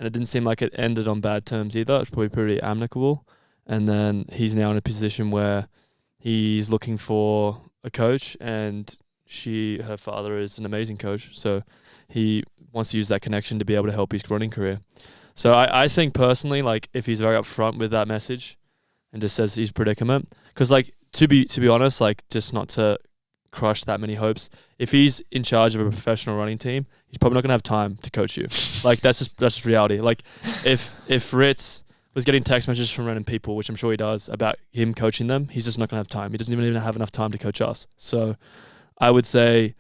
and it didn't seem like it ended on bad terms either. It's probably pretty amicable, and then he's now in a position where he's looking for a coach, and her father is an amazing coach, so he wants to use that connection to be able to help his running career. So I think personally, like if he's very upfront with that message and just says his predicament, because like to be honest, like just not to crush that many hopes. If he's in charge of a professional running team, he's probably not going to have time to coach you. Like that's just reality. Like if Ritz was getting text messages from random people, which I'm sure he does, about him coaching them, he's just not going to have time. He doesn't even have enough time to coach us. So I would say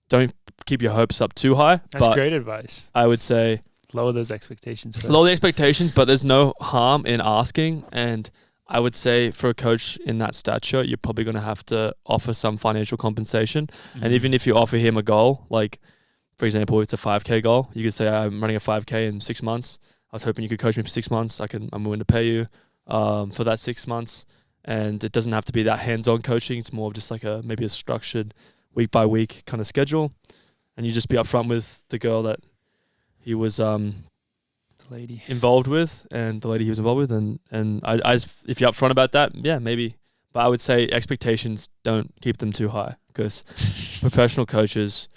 don't keep your hopes up too high. That's great advice. I would say lower those expectations first. Lower the expectations, but there's no harm in asking. And I would say for a coach in that stature, you're probably going to have to offer some financial compensation. Mm-hmm. And even if you offer him a goal, like, for example, it's a 5K goal, you could say, I'm running a 5K in 6 months. I was hoping you could coach me for 6 months. I'm willing to pay you for that 6 months. And it doesn't have to be that hands-on coaching. It's more of just like maybe a structured week-by-week kind of schedule. And you just be upfront with the girl that he was lady involved with, and the lady he was involved with, and I if you're upfront about that, yeah, maybe. But I would say expectations, don't keep them too high, because professional coaches,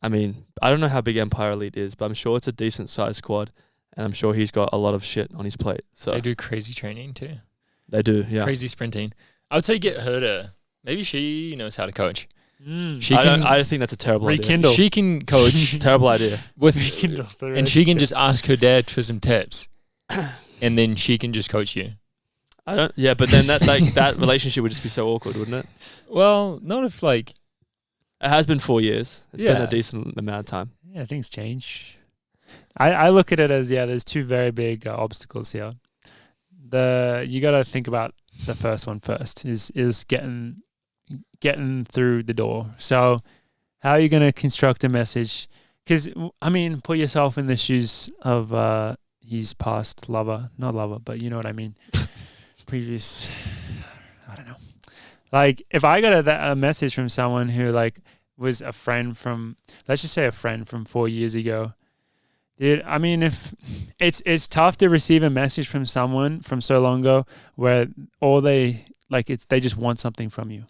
I mean, I don't know how big Empire Elite is, but I'm sure it's a decent sized squad, and I'm sure he's got a lot of shit on his plate. So they do crazy training too. They do, yeah. Crazy sprinting. I would say get her to, maybe she knows how to coach. I think that's a terrible rekindle. She can coach. Terrible idea. And she can just ask her dad for some tips, and then she can just coach you. Yeah, but then that relationship would just be so awkward, wouldn't it? Well, not if like it has been 4 years. It's been a decent amount of time. Yeah, things change. I look at it as there's two very big obstacles here. You got to think about the first one first. Is getting through the door. So how are you going to construct a message? Because, I mean, put yourself in the shoes of his past lover. Not lover, but you know what I mean. Previous, I don't know. Like, if I got a message from someone who, like, was a friend from, let's just say a friend from 4 years ago. Dude, I mean, if it's tough to receive a message from someone from so long ago where all they just want something from you.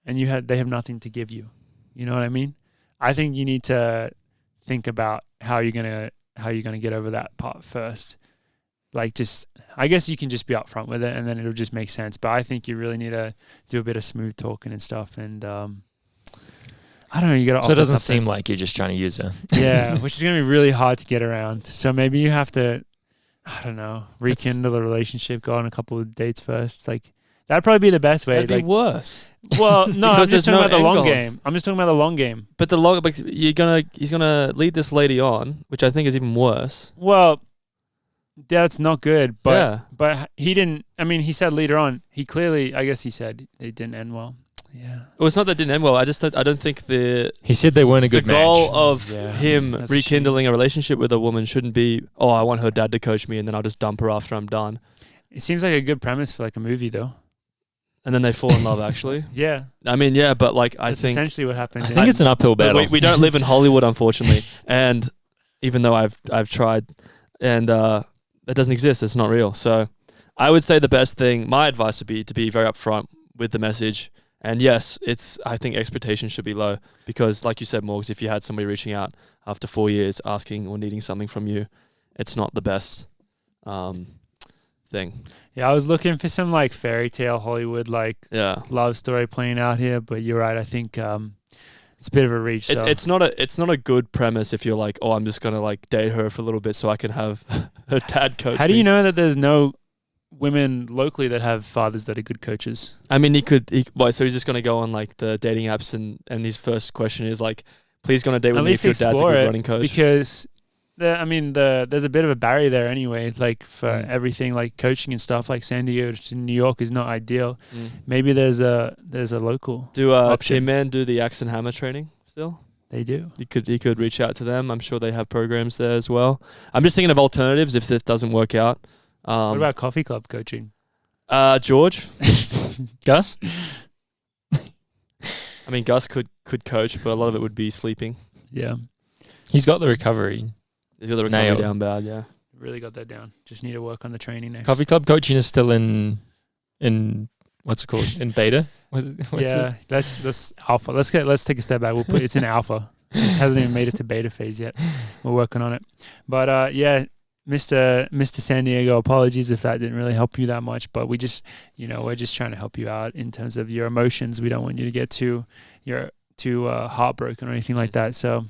And they have nothing to give you. You know what I mean? I think you need to think about how you're gonna get over that part first. Like, just, I guess you can just be upfront with it, and then it'll just make sense. But I think you really need to do a bit of smooth talking and stuff. And I don't know. You got to. So it doesn't seem like you're just trying to use her. Yeah, which is gonna be really hard to get around. So maybe you have to, I don't know, rekindle the relationship, go on a couple of dates first. Like, that'd probably be the best way. That'd be worse. Well, no, I'm just talking about the long goals. game. I'm just talking about the long game. But he's gonna lead this lady on, which I think is even worse. Well, that's not good. But he didn't. I mean, he said later on. He clearly, I guess, he said it didn't end well. Yeah. Well, it's not that it didn't end well. I don't think he said they weren't a good match. The goal of him rekindling a relationship with a woman shouldn't be, oh, I want her dad to coach me, and then I'll just dump her after I'm done. It seems like a good premise for like a movie, though. And then they fall in love, actually. Yeah. I mean, yeah, but like, That's essentially what happened. I think it's an uphill battle. We don't live in Hollywood, unfortunately. And even though I've tried, and it doesn't exist, it's not real. So I would say the best thing, my advice would be to be very upfront with the message. And yes, I think expectations should be low, because like you said, Morgs, if you had somebody reaching out after 4 years asking or needing something from you, it's not the best thing. Yeah, I was looking for some like fairy tale Hollywood love story playing out here, but you're right. I think it's a bit of a reach. It's not a good premise if you're like, oh, I'm just gonna like date her for a little bit so I can have her dad coach. How do you know that there's no women locally that have fathers that are good coaches? I mean, so he's just gonna go on like the dating apps and his first question is like, please go on a date with me if your dad's a good running coach. Because there's a bit of a barrier there anyway, like for everything like coaching and stuff. Like San Diego to New York is not ideal. Maybe there's a local. Do Team Man do the axe and hammer training still? They do. He could reach out to them. I'm sure they have programs there as well. I'm just thinking of alternatives if this doesn't work out. What about Coffee Club coaching? George, Gus. I mean, Gus could coach, but a lot of it would be sleeping. Yeah, he's got the recovery. He's got the recovery down bad. Yeah, really got that down. Just need to work on the training next. Coffee Club coaching is still in what's it called? In beta? That's alpha. Let's take a step back. It's in alpha. It hasn't even made it to beta phase yet. We're working on it. But Mr. San Diego, apologies if that didn't really help you that much, but we're just trying to help you out in terms of your emotions. We don't want you to get too heartbroken or anything like that. So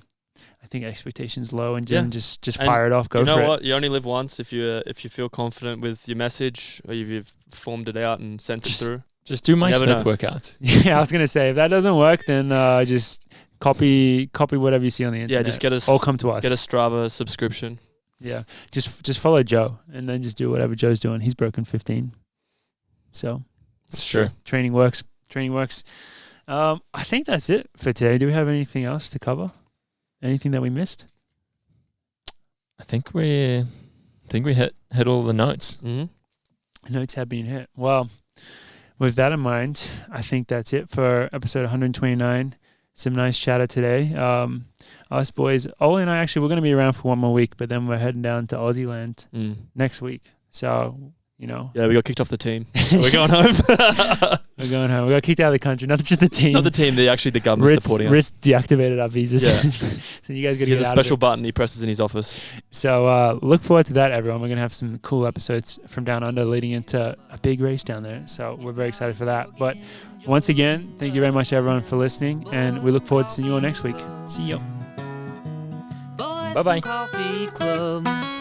I think expectations low and just fire it off. Go for it. You know what? You only live once. If you feel confident with your message, or you've formed it out and sent it through, just do Mike Smith workouts. Yeah, I was gonna say if that doesn't work, then just copy whatever you see on the internet. Yeah, just get us. Or come to us. Get a Strava subscription. Yeah, just follow Joe and then just do whatever Joe's doing. He's broken 15, so it's true. Training works. I think that's it for today. Do we have anything else to cover? Anything that we missed? I think we hit all the notes. Mm-hmm. Notes have been hit. Well, with that in mind, I think that's it for episode 129. Some nice chatter today. Us boys, Ollie and I actually, we're going to be around for one more week, but then we're heading down to Aussie land next week. So, Yeah, we got kicked off the team. We're going home. We're going home. We got kicked out of the country. Not just the team. Not the team. The government's deporting us. Ritz deactivated our visas. Yeah. So you guys got to get out of it. He has a special button he presses in his office. So look forward to that, everyone. We're going to have some cool episodes from down under leading into a big race down there. So we're very excited for that. But once again, thank you very much, everyone, for listening. And we look forward to seeing you all next week. See you. Bye-bye. Coffee Club.